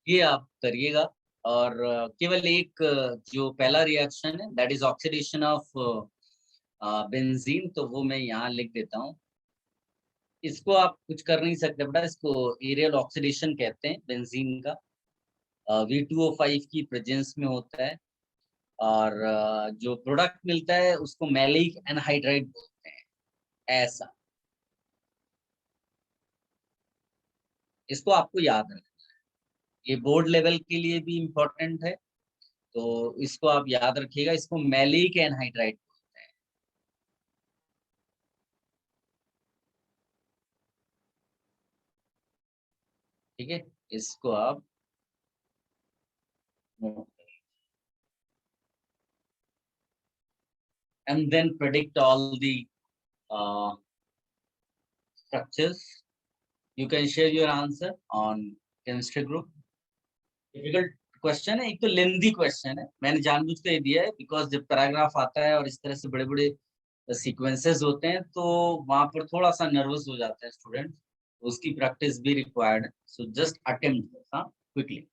ये आप करिएगा। और केवल एक जो पहला रिएक्शन है that is oxidation of benzene, तो वो मैं यहाँ लिख देता हूँ। इसको आप कुछ कर नहीं सकते बेटा, इसको एरियल ऑक्सीडेशन कहते हैं बेंजीन का। V2O5 की प्रेजेंस में होता है। और जो प्रोडक्ट मिलता है उसको मैलिक एनहाइड्राइड बोलते हैं। ऐसा इसको आपको याद रखना है, ये बोर्ड लेवल के लिए भी इम्पोर्टेंट है, तो इसको आप याद रखिएगा। इसको मैलिक एनहाइड्राइड बोलते हैं। ठीक है, इसको आप and then predict all the structures. You can share your answer on chemistry group. Difficult question है, एक तो लेंदी क्वेश्चन है, मैंने जानबूझ के दिया है बिकॉज जब पैराग्राफ आता है और इस तरह से बड़े बड़े सीक्वेंसेस होते हैं तो वहां पर थोड़ा सा नर्वस हो जाता है स्टूडेंट, उसकी प्रैक्टिस भी रिक्वायर्ड है। So just attempt quickly.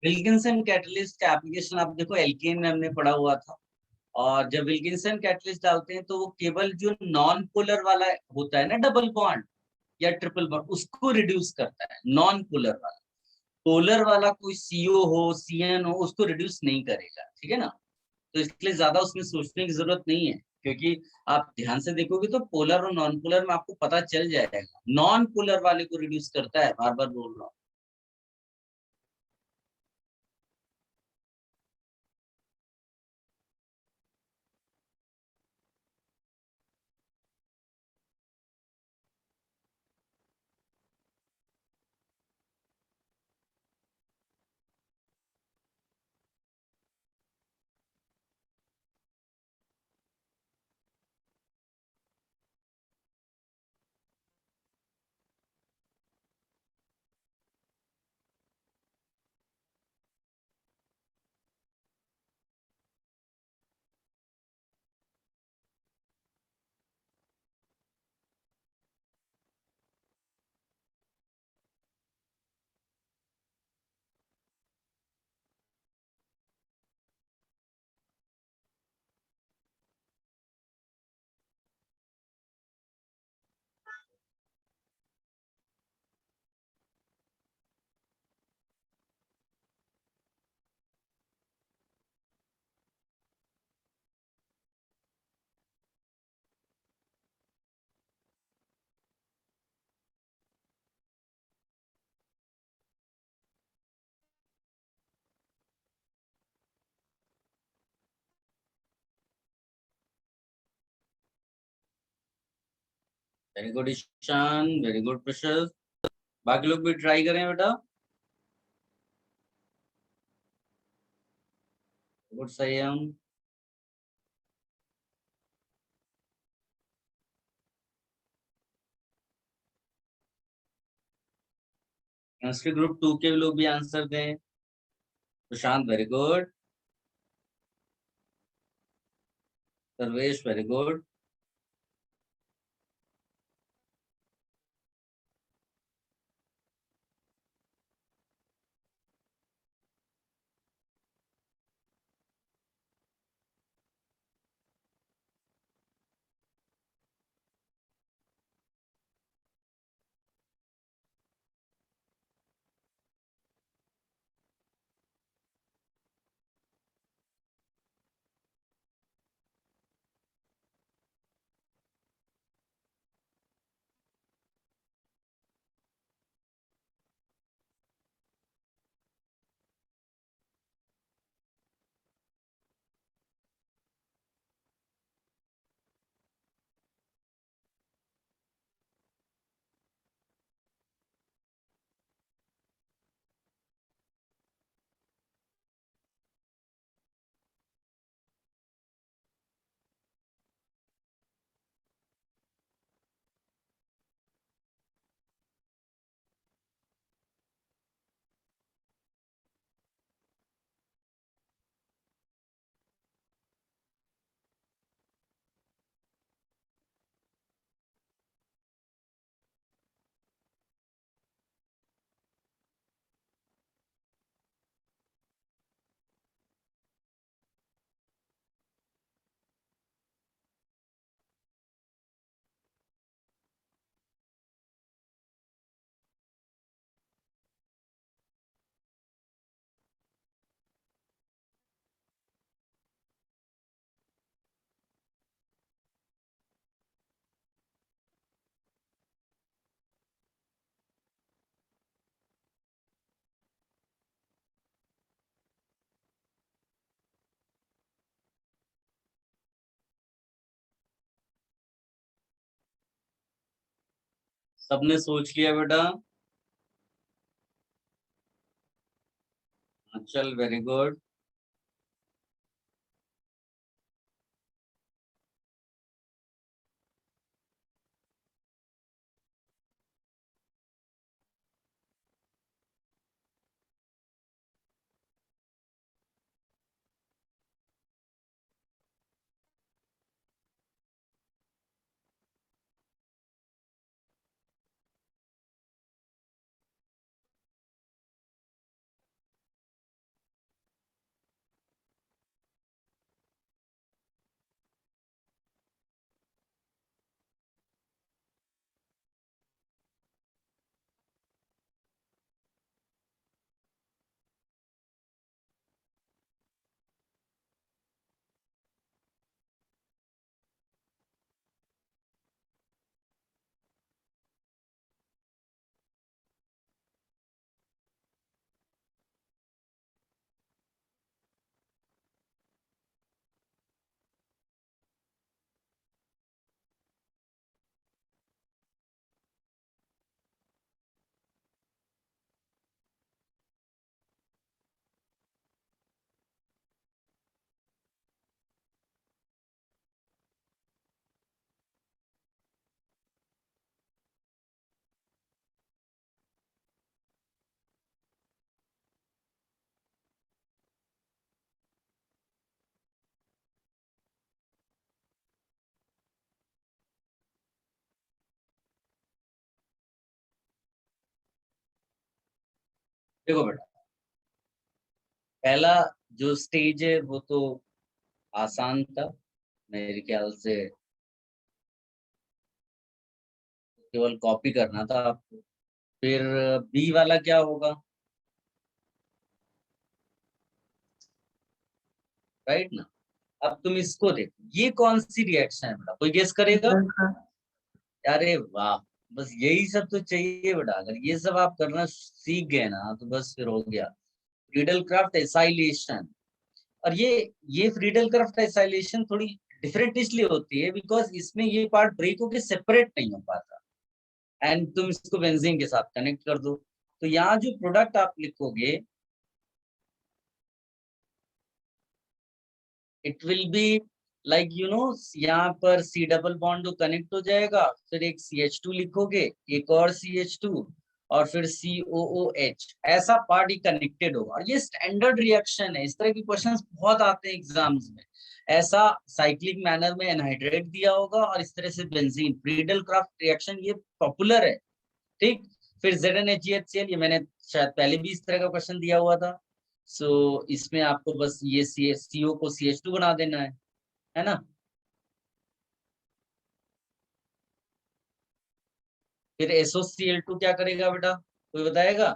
Wilkinson catalyst का एप्लीकेशन आप देखो, एल्केन में हमने पढ़ा हुआ था। और जब विल्किंसन कैटलिस्ट डालते हैं तो वो केवल जो नॉन पोलर वाला होता है ना, डबल बॉन्ड या ट्रिपल बॉन्ड, उसको रिड्यूस करता है। नॉन पोलर वाला, पोलर वाला कोई CO हो, CN हो, उसको रिड्यूस नहीं करेगा। ठीक है ना, तो इसलिए ज्यादा उसमें सोचने की जरूरत नहीं है, क्योंकि आप ध्यान से देखोगे तो पोलर और नॉन पोलर में आपको पता चल जाएगा। नॉन पोलर वाले को रिड्यूस करता है, बार बार बोल रहा हूँ। Very good Ishan, very good Prashast. बाकी लोग भी ट्राई करें बेटा। गुड संयम। केमिस्ट्री ग्रुप 2 के लोग भी आंसर दें। Prashant very good. Sarvesh very good. सबने सोच लिया बेटा। चल वेरी गुड। देखो बेटा, पहला जो स्टेज है वो तो आसान था मेरे ख्याल से। केवल कॉपी करना था आपको। फिर बी वाला क्या होगा? राइट ना। अब तुम इसको देखो, ये कौन सी रिएक्शन है बेटा, कोई गेस करेगा? अरे वाह, बस यही सब तो चाहिए बेटा। अगर ये सब आप करना सीख गए ना तो बस फिर हो गया। रीडल क्राफ्ट एसाइलेशन। और ये फ्रीडल क्राफ्ट एसाइलेशन थोड़ी डिफरेंट इसलिए होती है बिकॉज इसमें ये पार्ट ब्रेक होके सेपरेट नहीं हो पाता, एंड तुम इसको बेंजीन के साथ कनेक्ट कर दो। तो यहाँ जो प्रोडक्ट आप लिखोगे इट विल बी लाइक यहाँ पर C डबल बॉन्ड कनेक्ट हो जाएगा, फिर एक CH2 लिखोगे, एक और CH2, और फिर COOH, ऐसा पार्ट ही कनेक्टेड होगा। और ये स्टैंडर्ड रिएक्शन है, इस तरह के क्वेश्चंस बहुत आते हैं एग्जाम्स में। ऐसा साइक्लिक मैनर में एनहाइड्रेट दिया होगा और इस तरह से बेंजीन, फ्रीडल क्राफ्ट रिएक्शन, ये पॉपुलर है। ठीक, फिर ZnHgHCl, ये मैंने शायद पहले भी इस तरह का क्वेश्चन दिया हुआ था। सो इसमें आपको बस ये CO को CH2 बना देना है ना। फिर SOCl2 क्या करेगा बेटा, कोई बताएगा?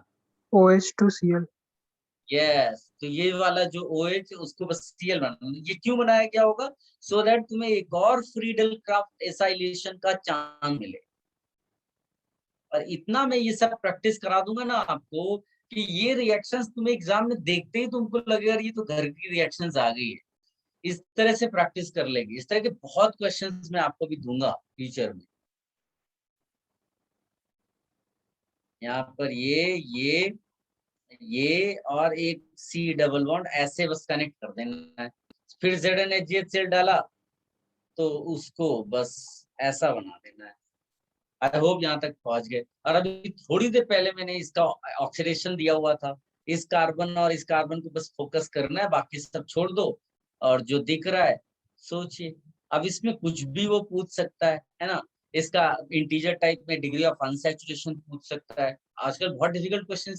OH2Cl। यस, तो ये वाला जो OH उसको बस Cl बनाना। ये क्यों बनाया गया होगा? सो दैट तुम्हें एक और फ्रीडल क्राफ्ट एसाइलेशन का चांस मिले। और इतना मैं ये सब प्रैक्टिस करा दूंगा ना आपको कि ये रिएक्शंस तुम्हें एग्जाम में देखते ही तुमको लगेगा ये तो घर की रिएक्शंस आ गई है। इस तरह से प्रैक्टिस कर लेगी। इस तरह के बहुत क्वेश्चंस मैं आपको भी दूंगा फ्यूचर में। यहाँ पर ये और एक C डबल बॉन्ड ऐसे बस कनेक्ट कर देना है। फिर ZnHgCl डाला तो उसको बस ऐसा बना देना है। आई होप यहाँ तक पहुंच गए। और अभी थोड़ी देर पहले मैंने इसका ऑक्सीडेशन दिया हुआ था। इस कार्बन और इस कार्बन को बस फोकस करना है, बाकी सब छोड़ दो। और जो दिख रहा है सोचिए। अब इसमें कुछ भी वो पूछ सकता है ना। इसका इंटीजर टाइप में डिग्री ऑफ अनसैचुरेशन पूछ सकता है। आजकल बहुत डिफिकल्ट क्वेश्चन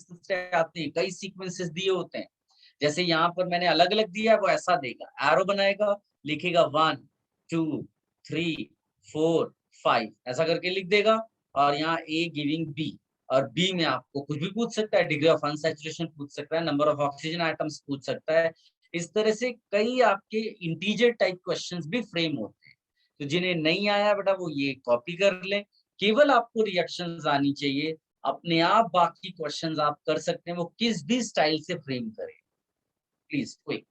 आते हैं, कई सीक्वेंसेस दिए होते हैं। जैसे यहाँ पर मैंने अलग अलग दिया है, वो ऐसा देगा, एरो बनाएगा, लिखेगा 1 2 3 4 5 ऐसा करके लिख देगा। और यहाँ A गिविंग B, और B में आपको कुछ भी पूछ सकता है, डिग्री ऑफ अनसैचुरेशन पूछ सकता है, नंबर ऑफ ऑक्सीजन आइटम्स पूछ सकता है। इस तरह से कई आपके इंटीजर टाइप क्वेश्चंस भी फ्रेम होते हैं। तो जिन्हें नहीं आया बेटा वो ये कॉपी कर ले। केवल आपको रिएक्शंस आनी चाहिए, अपने आप बाकी क्वेश्चंस आप कर सकते हैं, वो किस भी स्टाइल से फ्रेम करें। Please quick.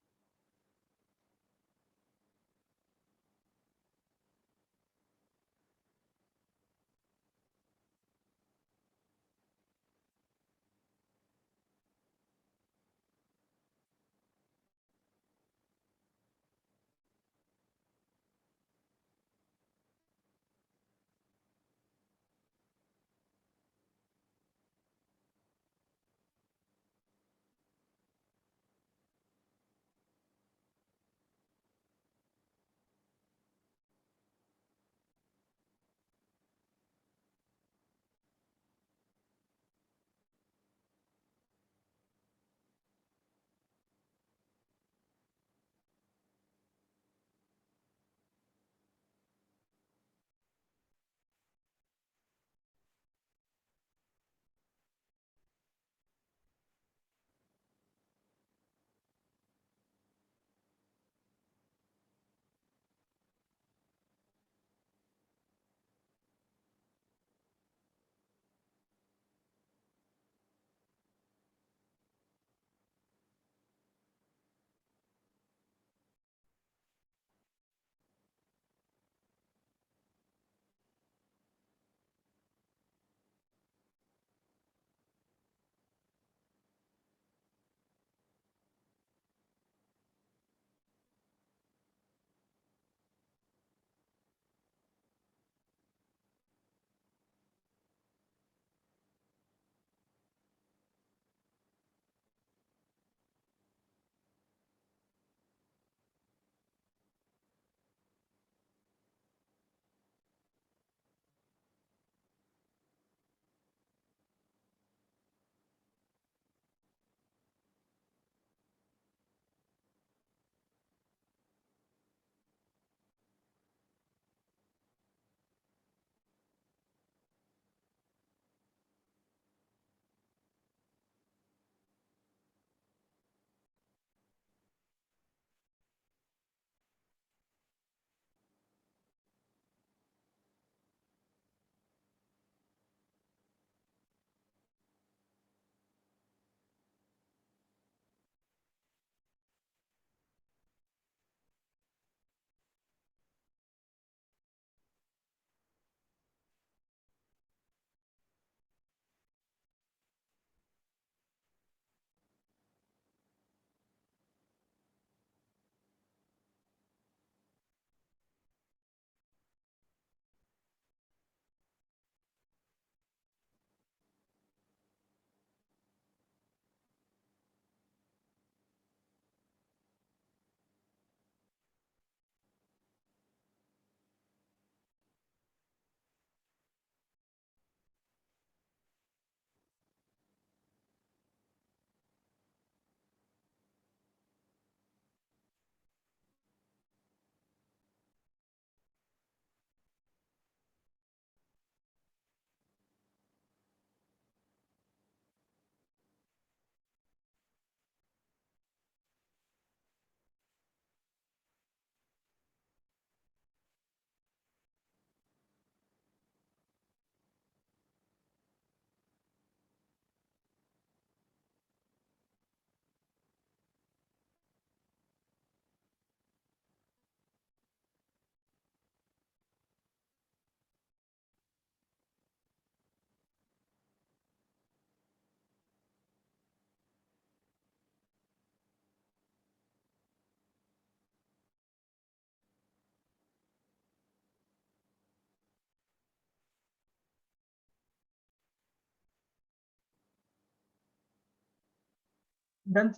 डन।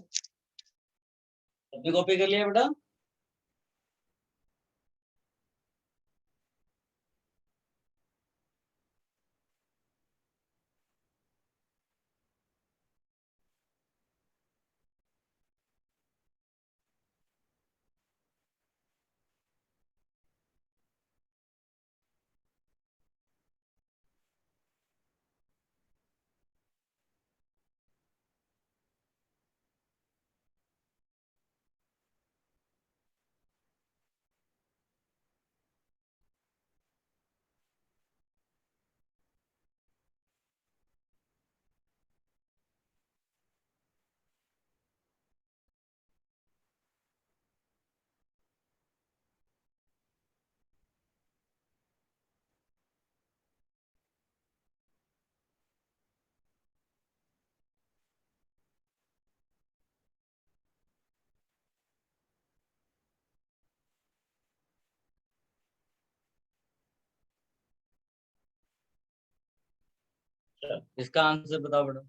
सबने कॉपी कर लिया बेटा? इसका आंसर बताओ बेटा।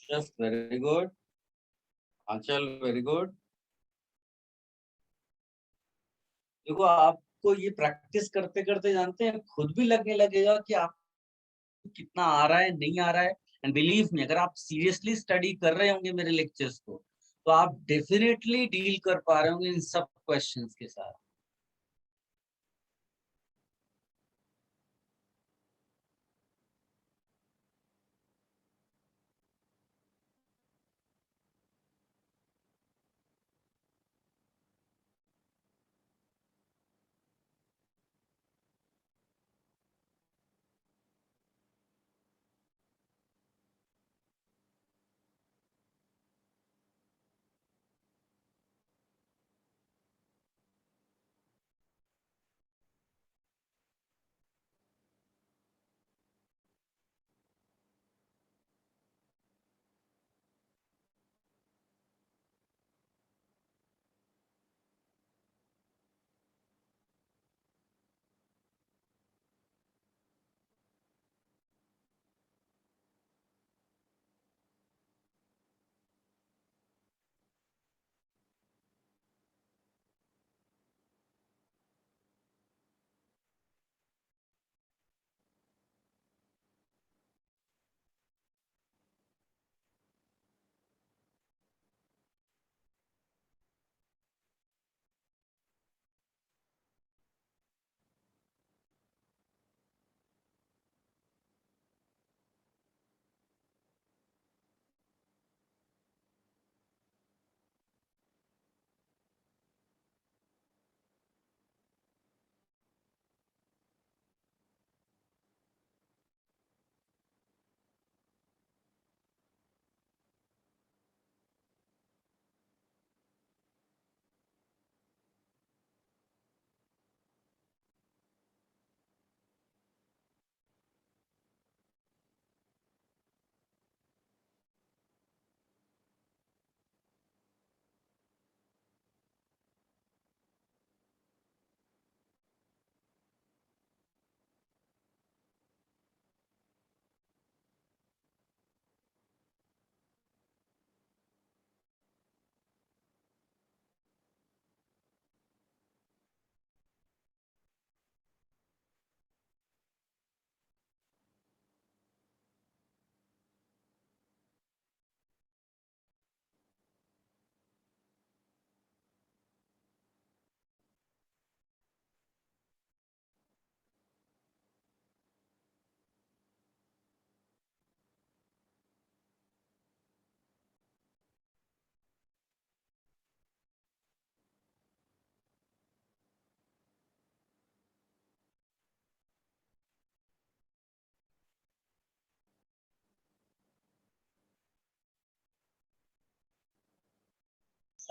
Just very good. Aanchal very good. देखो आपको ये प्रैक्टिस करते करते जानते हैं खुद भी लगने लगेगा कि आप कितना आ रहा है नहीं आ रहा है। एंड बिलीव मी, अगर आप सीरियसली स्टडी कर रहे होंगे मेरे लेक्चर्स को तो आप डेफिनेटली डील कर पा रहे होंगे इन सब क्वेश्चंस के साथ।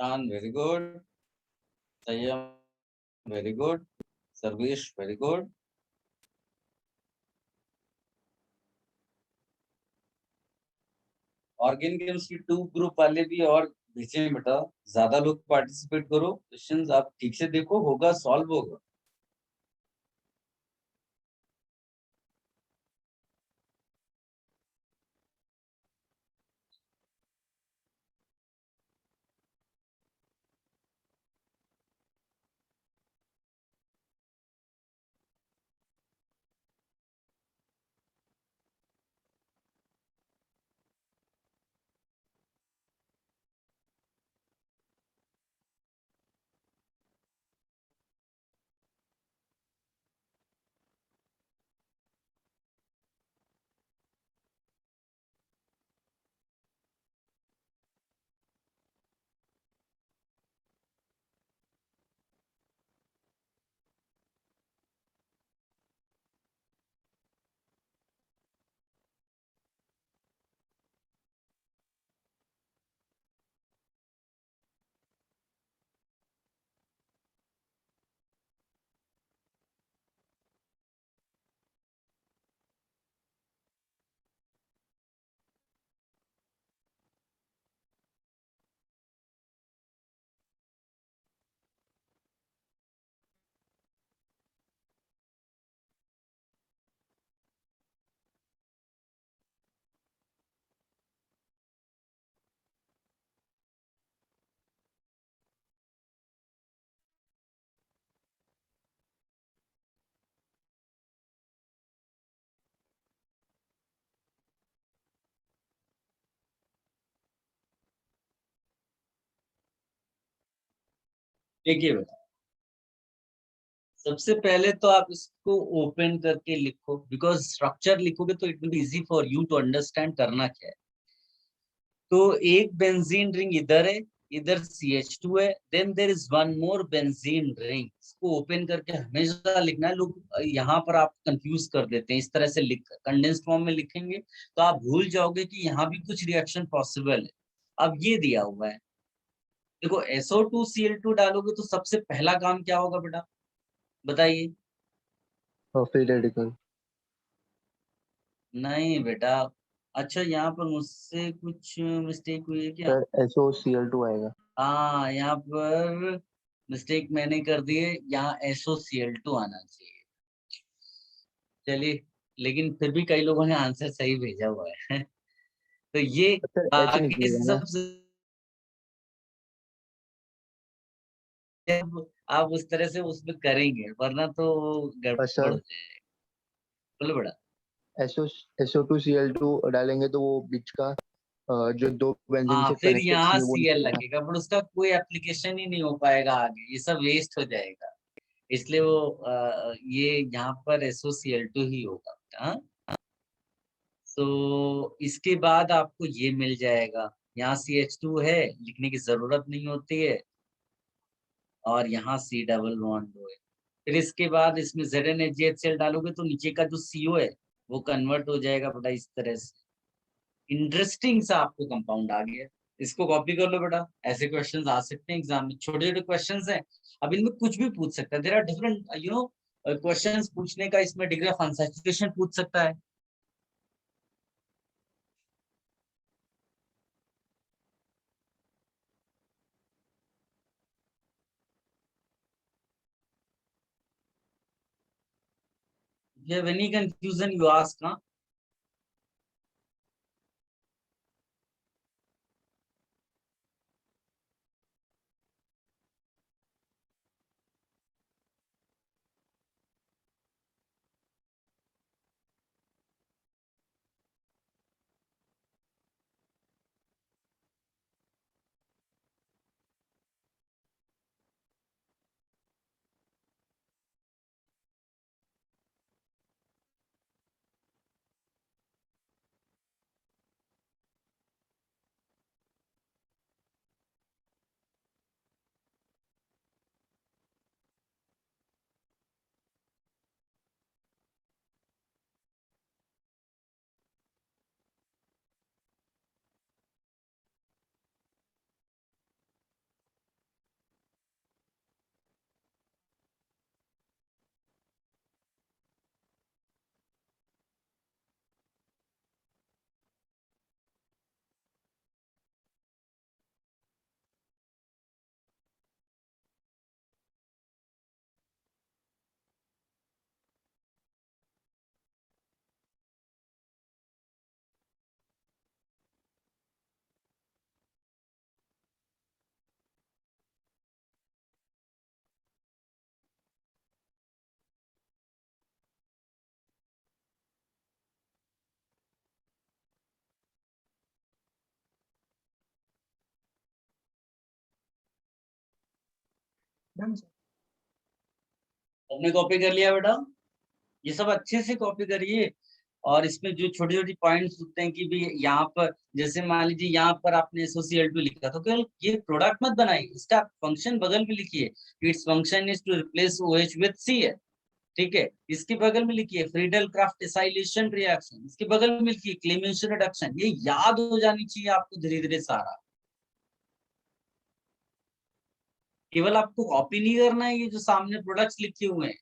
Shan, very good. Sayyam, very good. Sarvesh, very good. Organ games की 2 ग्रुप वाले भी और भेजे बेटा, ज्यादा लोग पार्टिसिपेट करो, क्वेश्चंस आप ठीक से देखो, होगा सॉल्व होगा। देखिए बेटा, सबसे पहले तो आप इसको ओपन करके लिखो, बिकॉज स्ट्रक्चर लिखोगे तो it will be easy for you to understand करना क्या है। तो एक बेंजीन रिंग इधर है, इधर CH2 है, then there is one more benzene ring. इसको ओपन करके हमेशा लिखना है। लोग यहाँ पर आप कंफ्यूज कर देते हैं, इस तरह से लिख कंडेंस्ड फॉर्म में लिखेंगे तो आप भूल जाओगे कि यहाँ भी कुछ रिएक्शन पॉसिबल है। अब ये दिया हुआ है, देखो SO2Cl2 डालोगे तो सबसे पहला काम क्या होगा बेटा, बताइए। Free radical. नहीं बेटा, अच्छा यहाँ पर मुझसे कुछ मिस्टेक हुई है क्या? सर SOCl2 आएगा। हाँ, यहाँ पर मिस्टेक मैंने कर दी है, यहाँ SOCl2 आना चाहिए। चलिए, लेकिन फिर भी कई लोगों ने आंसर सही भेजा हुआ है। तो ये सर H बाकी निकलेगा ना। सब आप उस तरह से उसमें करेंगे, वरना तो और गड़बड़ हो सर जाएगा। बोलो बड़ा। SO2Cl2 डालेंगे तो वो बीच का जो दो बेंजीन हाँ, से फिर कनेक्टेड यहाँ सी है वो Cl निकलेगा। लगेगा, पर उसका कोई एप्लीकेशन ही नहीं हो पाएगा आगे, ये सब वेस्ट हो जाएगा। इसलिए वो ये यहाँ पर SOCl2 ही होगा। हाँ, तो इसके बाद आपको ये मिल जाएगा, यहाँ CH2 है, लिखने की जरूरत नहीं होती है, और यहाँ C डबल बॉन्ड है। फिर इसके बाद इसमें ZnHgHCl डालोगे तो नीचे का जो CO है वो कन्वर्ट हो जाएगा बेटा इस तरह से। इंटरेस्टिंग सा आपको कंपाउंड आ गया। इसको कॉपी कर लो बेटा, ऐसे क्वेश्चंस आ सकते हैं एग्जाम में, छोटे छोटे क्वेश्चंस हैं। अब इनमें कुछ भी पूछ सकता है, देयर आर डिफरेंट क्वेश्चंस पूछने का। इसमें डिग्री ऑफ अनसैचुरेशन पूछ सकता है। You have any confusion, you ask, huh? सबने कॉपी कर लिया बेटा? ये सब अच्छे से कॉपी करिए। और इसमें जो छोटे छोटे पॉइंट्स होते हैं कि भी यहाँ पर जैसे मान लीजिए यहाँ पर आपने SOCl2 लिखा तो केवल ये प्रोडक्ट मत बनाइए, इसका फंक्शन बगल में लिखिए, it's function is to replace OH with Cl। ठीक है, इसके बगल में लिखिए फ्रीडल क्राफ्ट एसाइलेशन रिएक्शन, इसके बगल में लिखिए क्लेमेशन रिडक्शन। ये याद हो जानी चाहिए आपको धीरे धीरे सारा। केवल आपको कॉपी नहीं करना है ये जो सामने प्रोडक्ट्स लिखे हुए हैं।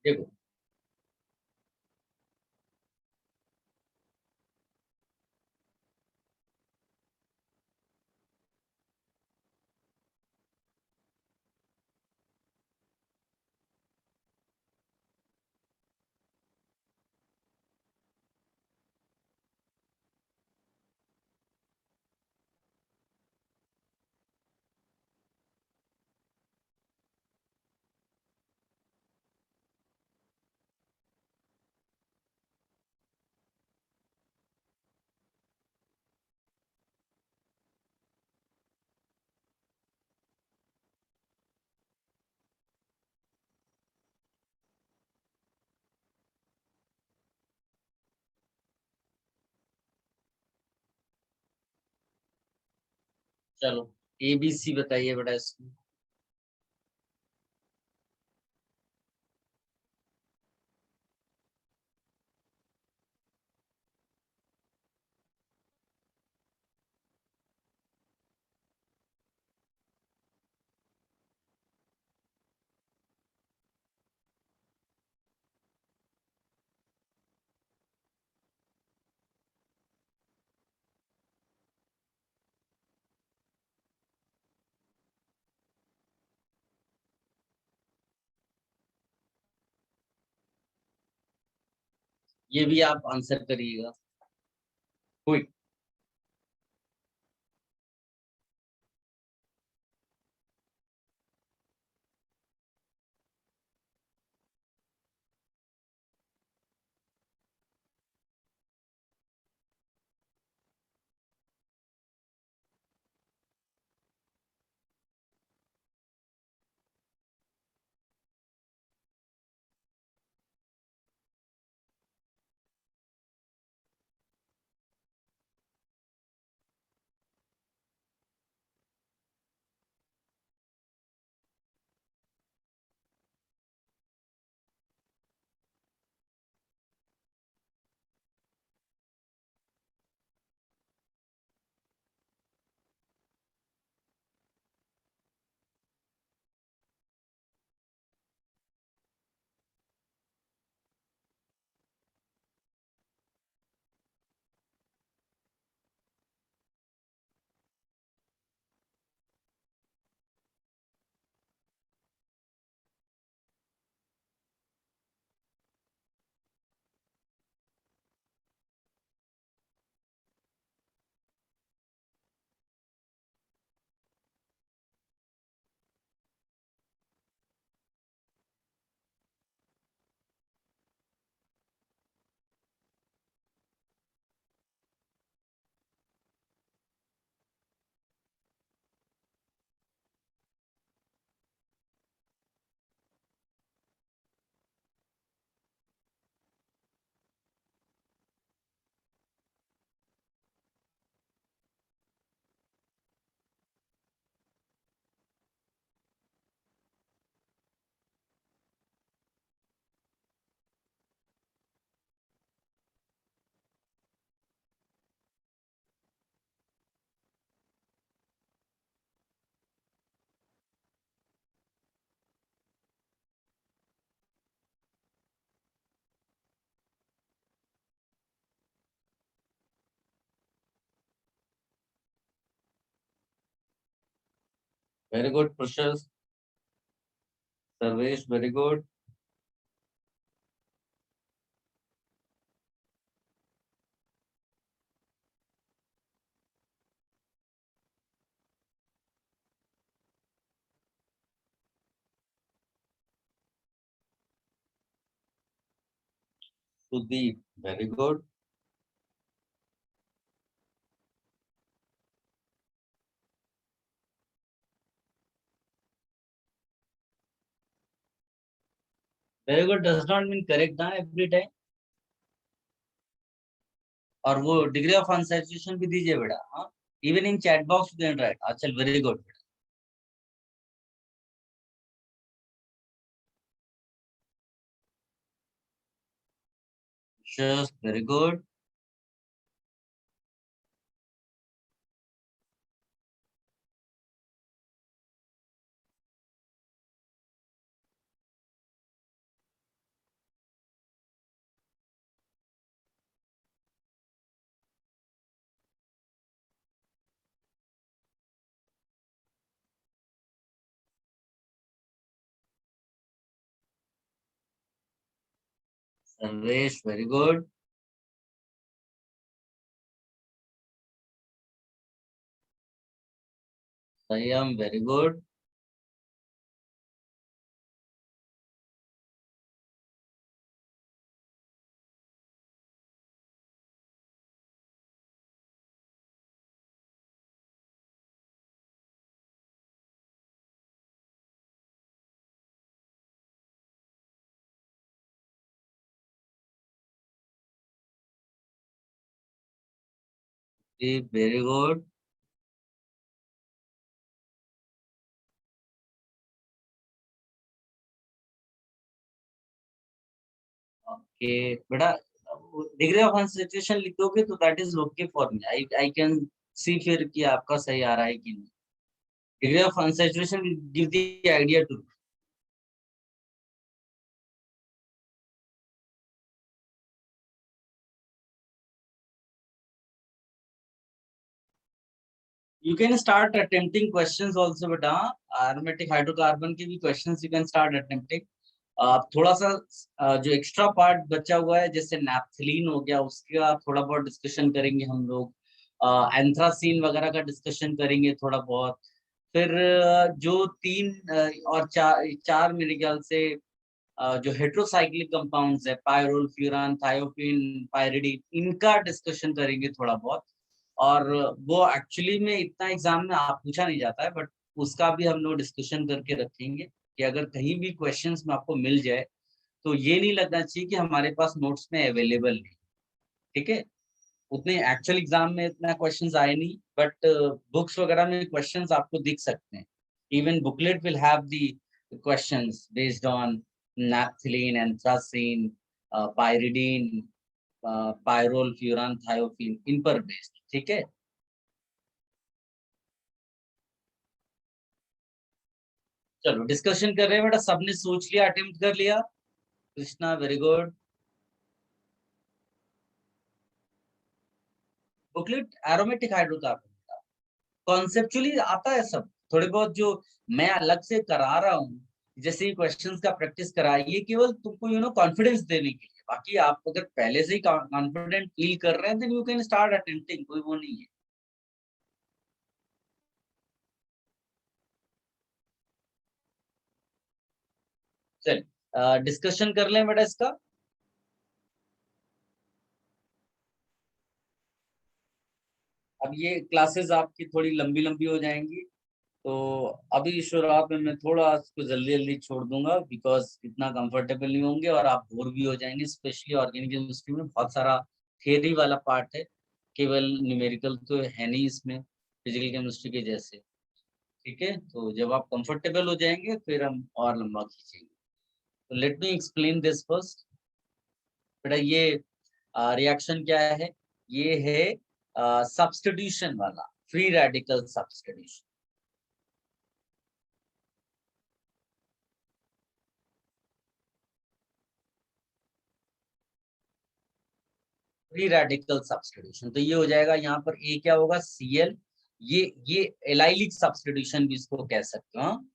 देखो चलो ABC बताइए बेटा इसको। ये भी आप आंसर करिएगा। Quick. Very good Prashast, Sarvesh very good, Sudeep very good, very good does not mean correct ना एवरी टाइम। और वो डिग्री ऑफ अनसैचुरेशन भी दीजिए बेटा, हाँ even in chat box you can write. अच्छा very good, just very good, Sarvesh very good, Sanyam very good, very good, okay बेटा। Degree of unsaturation लिख दोगे तो that is okay for me, I I can see फिर कि आपका सही आ रहा है कि नहीं। Degree of unsaturation give the idea to, you can start attempting questions also बेटा। aromatic hydrocarbon के भी questions you can start attempting। थोड़ा सा जो एक्स्ट्रा पार्ट बचा हुआ है जैसे नैप्थलीन हो गया उसका थोड़ा बहुत डिस्कशन करेंगे हम लोग। एंथ्रासीन वगैरह का डिस्कशन करेंगे थोड़ा बहुत। फिर जो तीन और चार चार मेरे ख्याल से जो हेट्रोसाइक्लिक कंपाउंड्स है पायरोल, फ्यूरान, थायोफिन, पायरिडीन, इनका डिस्कशन करेंगे थोड़ा बहुत। और वो एक्चुअली में इतना एग्जाम में आप पूछा नहीं जाता है, बट उसका भी हम लोग डिस्कशन करके रखेंगे कि अगर कहीं भी क्वेश्चंस में आपको मिल जाए तो ये नहीं लगना चाहिए कि हमारे पास नोट्स में अवेलेबल नहीं। ठीक है, उतने एक्चुअल एग्जाम में इतना क्वेश्चंस आए नहीं, बट बुक्स वगैरह में क्वेश्चंस आपको दिख सकते हैं। Even booklet will have the questions based on naphthalene, anthracene, pyridine, pyrrole, furan, thiophene, इन पर बेस्ड। ठीक है, चलो डिस्कशन कर रहे हैं बेटा। सबने सोच लिया, अटेम्प्ट कर लिया? Krishna very good. Booklet aromatic hydrocarbon conceptually आता है सब, थोड़े बहुत जो मैं अलग से करा रहा हूँ, जैसे ही क्वेश्चंस का प्रैक्टिस करा, ये केवल तुमको कॉन्फिडेंस देने के लिए। बाकी आप अगर पहले से ही कॉन्फिडेंट फील कर रहे हैं then you can start attempting, कोई वो नहीं है। चल डिस्कशन कर लें बेटा इसका। अब ये क्लासेस आपकी थोड़ी लंबी लंबी हो जाएंगी, तो अभी शुरुआत में मैं थोड़ा इसको जल्दी जल्दी छोड़ दूंगा बिकॉज इतना कंफर्टेबल नहीं होंगे और आप बोर भी हो जाएंगे। स्पेशली ऑर्गेनिक केमिस्ट्री में बहुत सारा थियरी वाला पार्ट है, केवल न्यूमेरिकल तो है नहीं इसमें फिजिकल केमिस्ट्री के जैसे। ठीक है, तो जब आप कंफर्टेबल हो जाएंगे फिर हम और लंबा खींचेंगे। तो let me explain this first. बेटा ये रिएक्शन क्या है? ये है सब्स्टिट्यूशन वाला, free radical substitution. Free radical substitution तो ये हो जाएगा, यहाँ पर ए क्या होगा? Cl, ये एलाइलिक सब्स्टिट्यूशन भी इसको कह सकते हो। हाँ?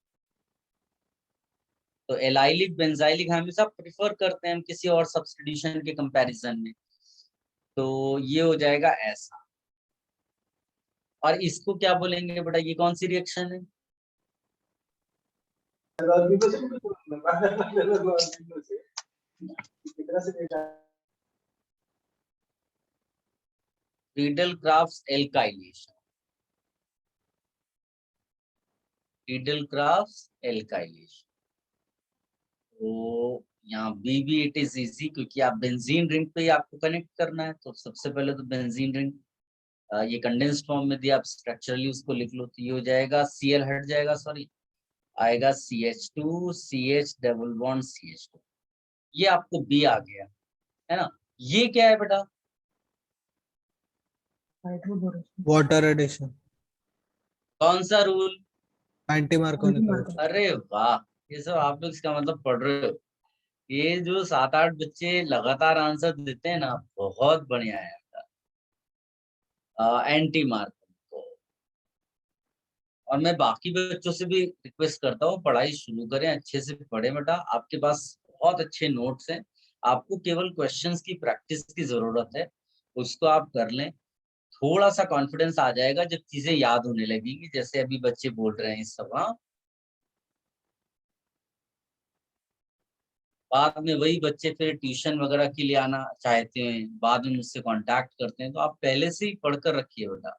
तो एलाइलिक बेंजाइलिक हमेशा प्रिफर करते हैं हम किसी और सब्स्टिट्यूशन के कंपैरिजन में, तो ये हो जाएगा ऐसा। और इसको क्या बोलेंगे बेटा, ये कौन सी रिएक्शन है? Friedel-crafts alkylation. Friedel-crafts alkylation. तो यहाँ बी भी इट इज इजी, क्योंकि आप बेंजीन रिंग पे ही आपको कनेक्ट करना है। तो सबसे पहले तो बेंजीन रिंग ये कंडेंस्ड फॉर्म में दिया, आप स्ट्रक्चरली उसको लिख लो। तो ये हो जाएगा Cl हट जाएगा, सॉरी आएगा CH2 CH double bond CH2। ये आपको बी आ गया है ना। ये क्या है बेटा? वाटर एडिशन, कौन सा रूल? Anti Markovnikov proof. अरे वाह, ये सब आप लोग इसका मतलब पढ़ रहे हो। ये जो 7-8 बच्चे लगातार आंसर देते हैं ना, बहुत बढ़िया है। एंटी मार्कोनी को। और मैं बाकी बच्चों से भी रिक्वेस्ट करता हूँ, पढ़ाई शुरू करें, अच्छे से पढ़े बेटा। आपके पास बहुत अच्छे नोट्स हैं, आपको केवल क्वेश्चंस की प्रैक्टिस की जरूरत है, उसको आप कर लें। थोड़ा सा कॉन्फिडेंस आ जाएगा जब चीजें याद होने लगेंगी, जैसे अभी बच्चे बोल रहे हैं इस सब। हाँ, बाद में वही बच्चे फिर ट्यूशन वगैरह के लिए आना चाहते हैं, बाद में मुझसे कांटेक्ट करते हैं, तो आप पहले से ही पढ़कर रखिए बेटा।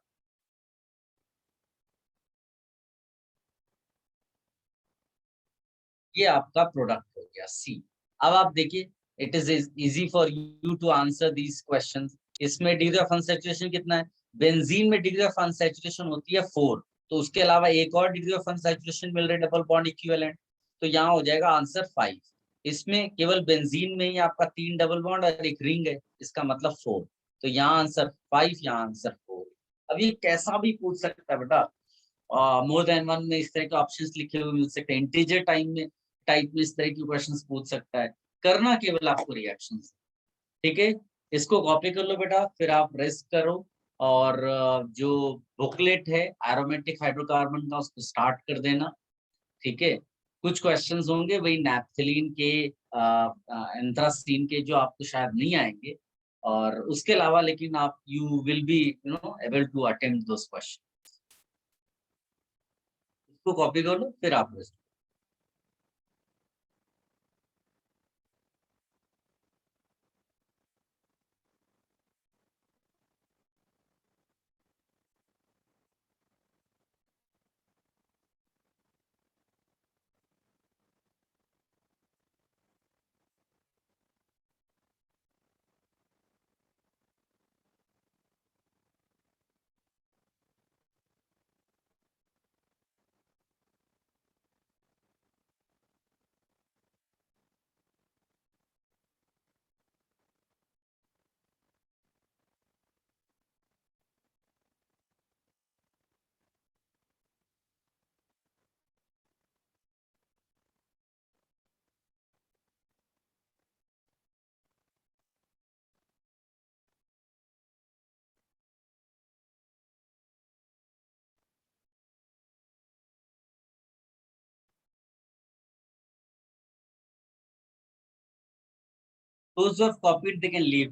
ये आपका प्रोडक्ट हो गया सी। अब आप देखिए, it is easy for you to answer these questions. इसमें डिग्री ऑफ अनसैचुरेशन कितना है? बेंजीन में डिग्री ऑफ अनसैचुरेशन होती है 4, तो उसके अलावा एक और डिग्री ऑफ अनसैचुरेशन मिल रही है, डबल बॉन्ड इक्विवेलेंट। तो यहाँ हो जाएगा आंसर 5। इसमें केवल बेंजीन में ही आपका 3 डबल बॉन्ड और एक रिंग है, इसका मतलब 4। तो यहाँ आंसर 5, यहाँ आंसर 4। अब ये कैसा भी पूछ सकता है बेटा, मोर देन वन में इस तरह के ऑप्शंस लिखे हुए मिल सकते हैं, इंटीजर टाइप में इस तरह के क्वेश्चंस पूछ सकता है। करना केवल आपको रिएक्शंस, ठीक है। इसको कॉपी कर लो बेटा, फिर आप रेस्ट करो। और जो बुकलेट है एरोमेटिक हाइड्रोकार्बन का, उसको स्टार्ट कर देना, ठीक है। कुछ क्वेश्चंस होंगे वही नैप्थलीन के, एंथ्रासीन के, जो आपको शायद नहीं आएंगे, और उसके अलावा लेकिन आप you will be able to attempt those question. इसको कॉपी कर लो, फिर आप rest. Those who have copied, they can leave.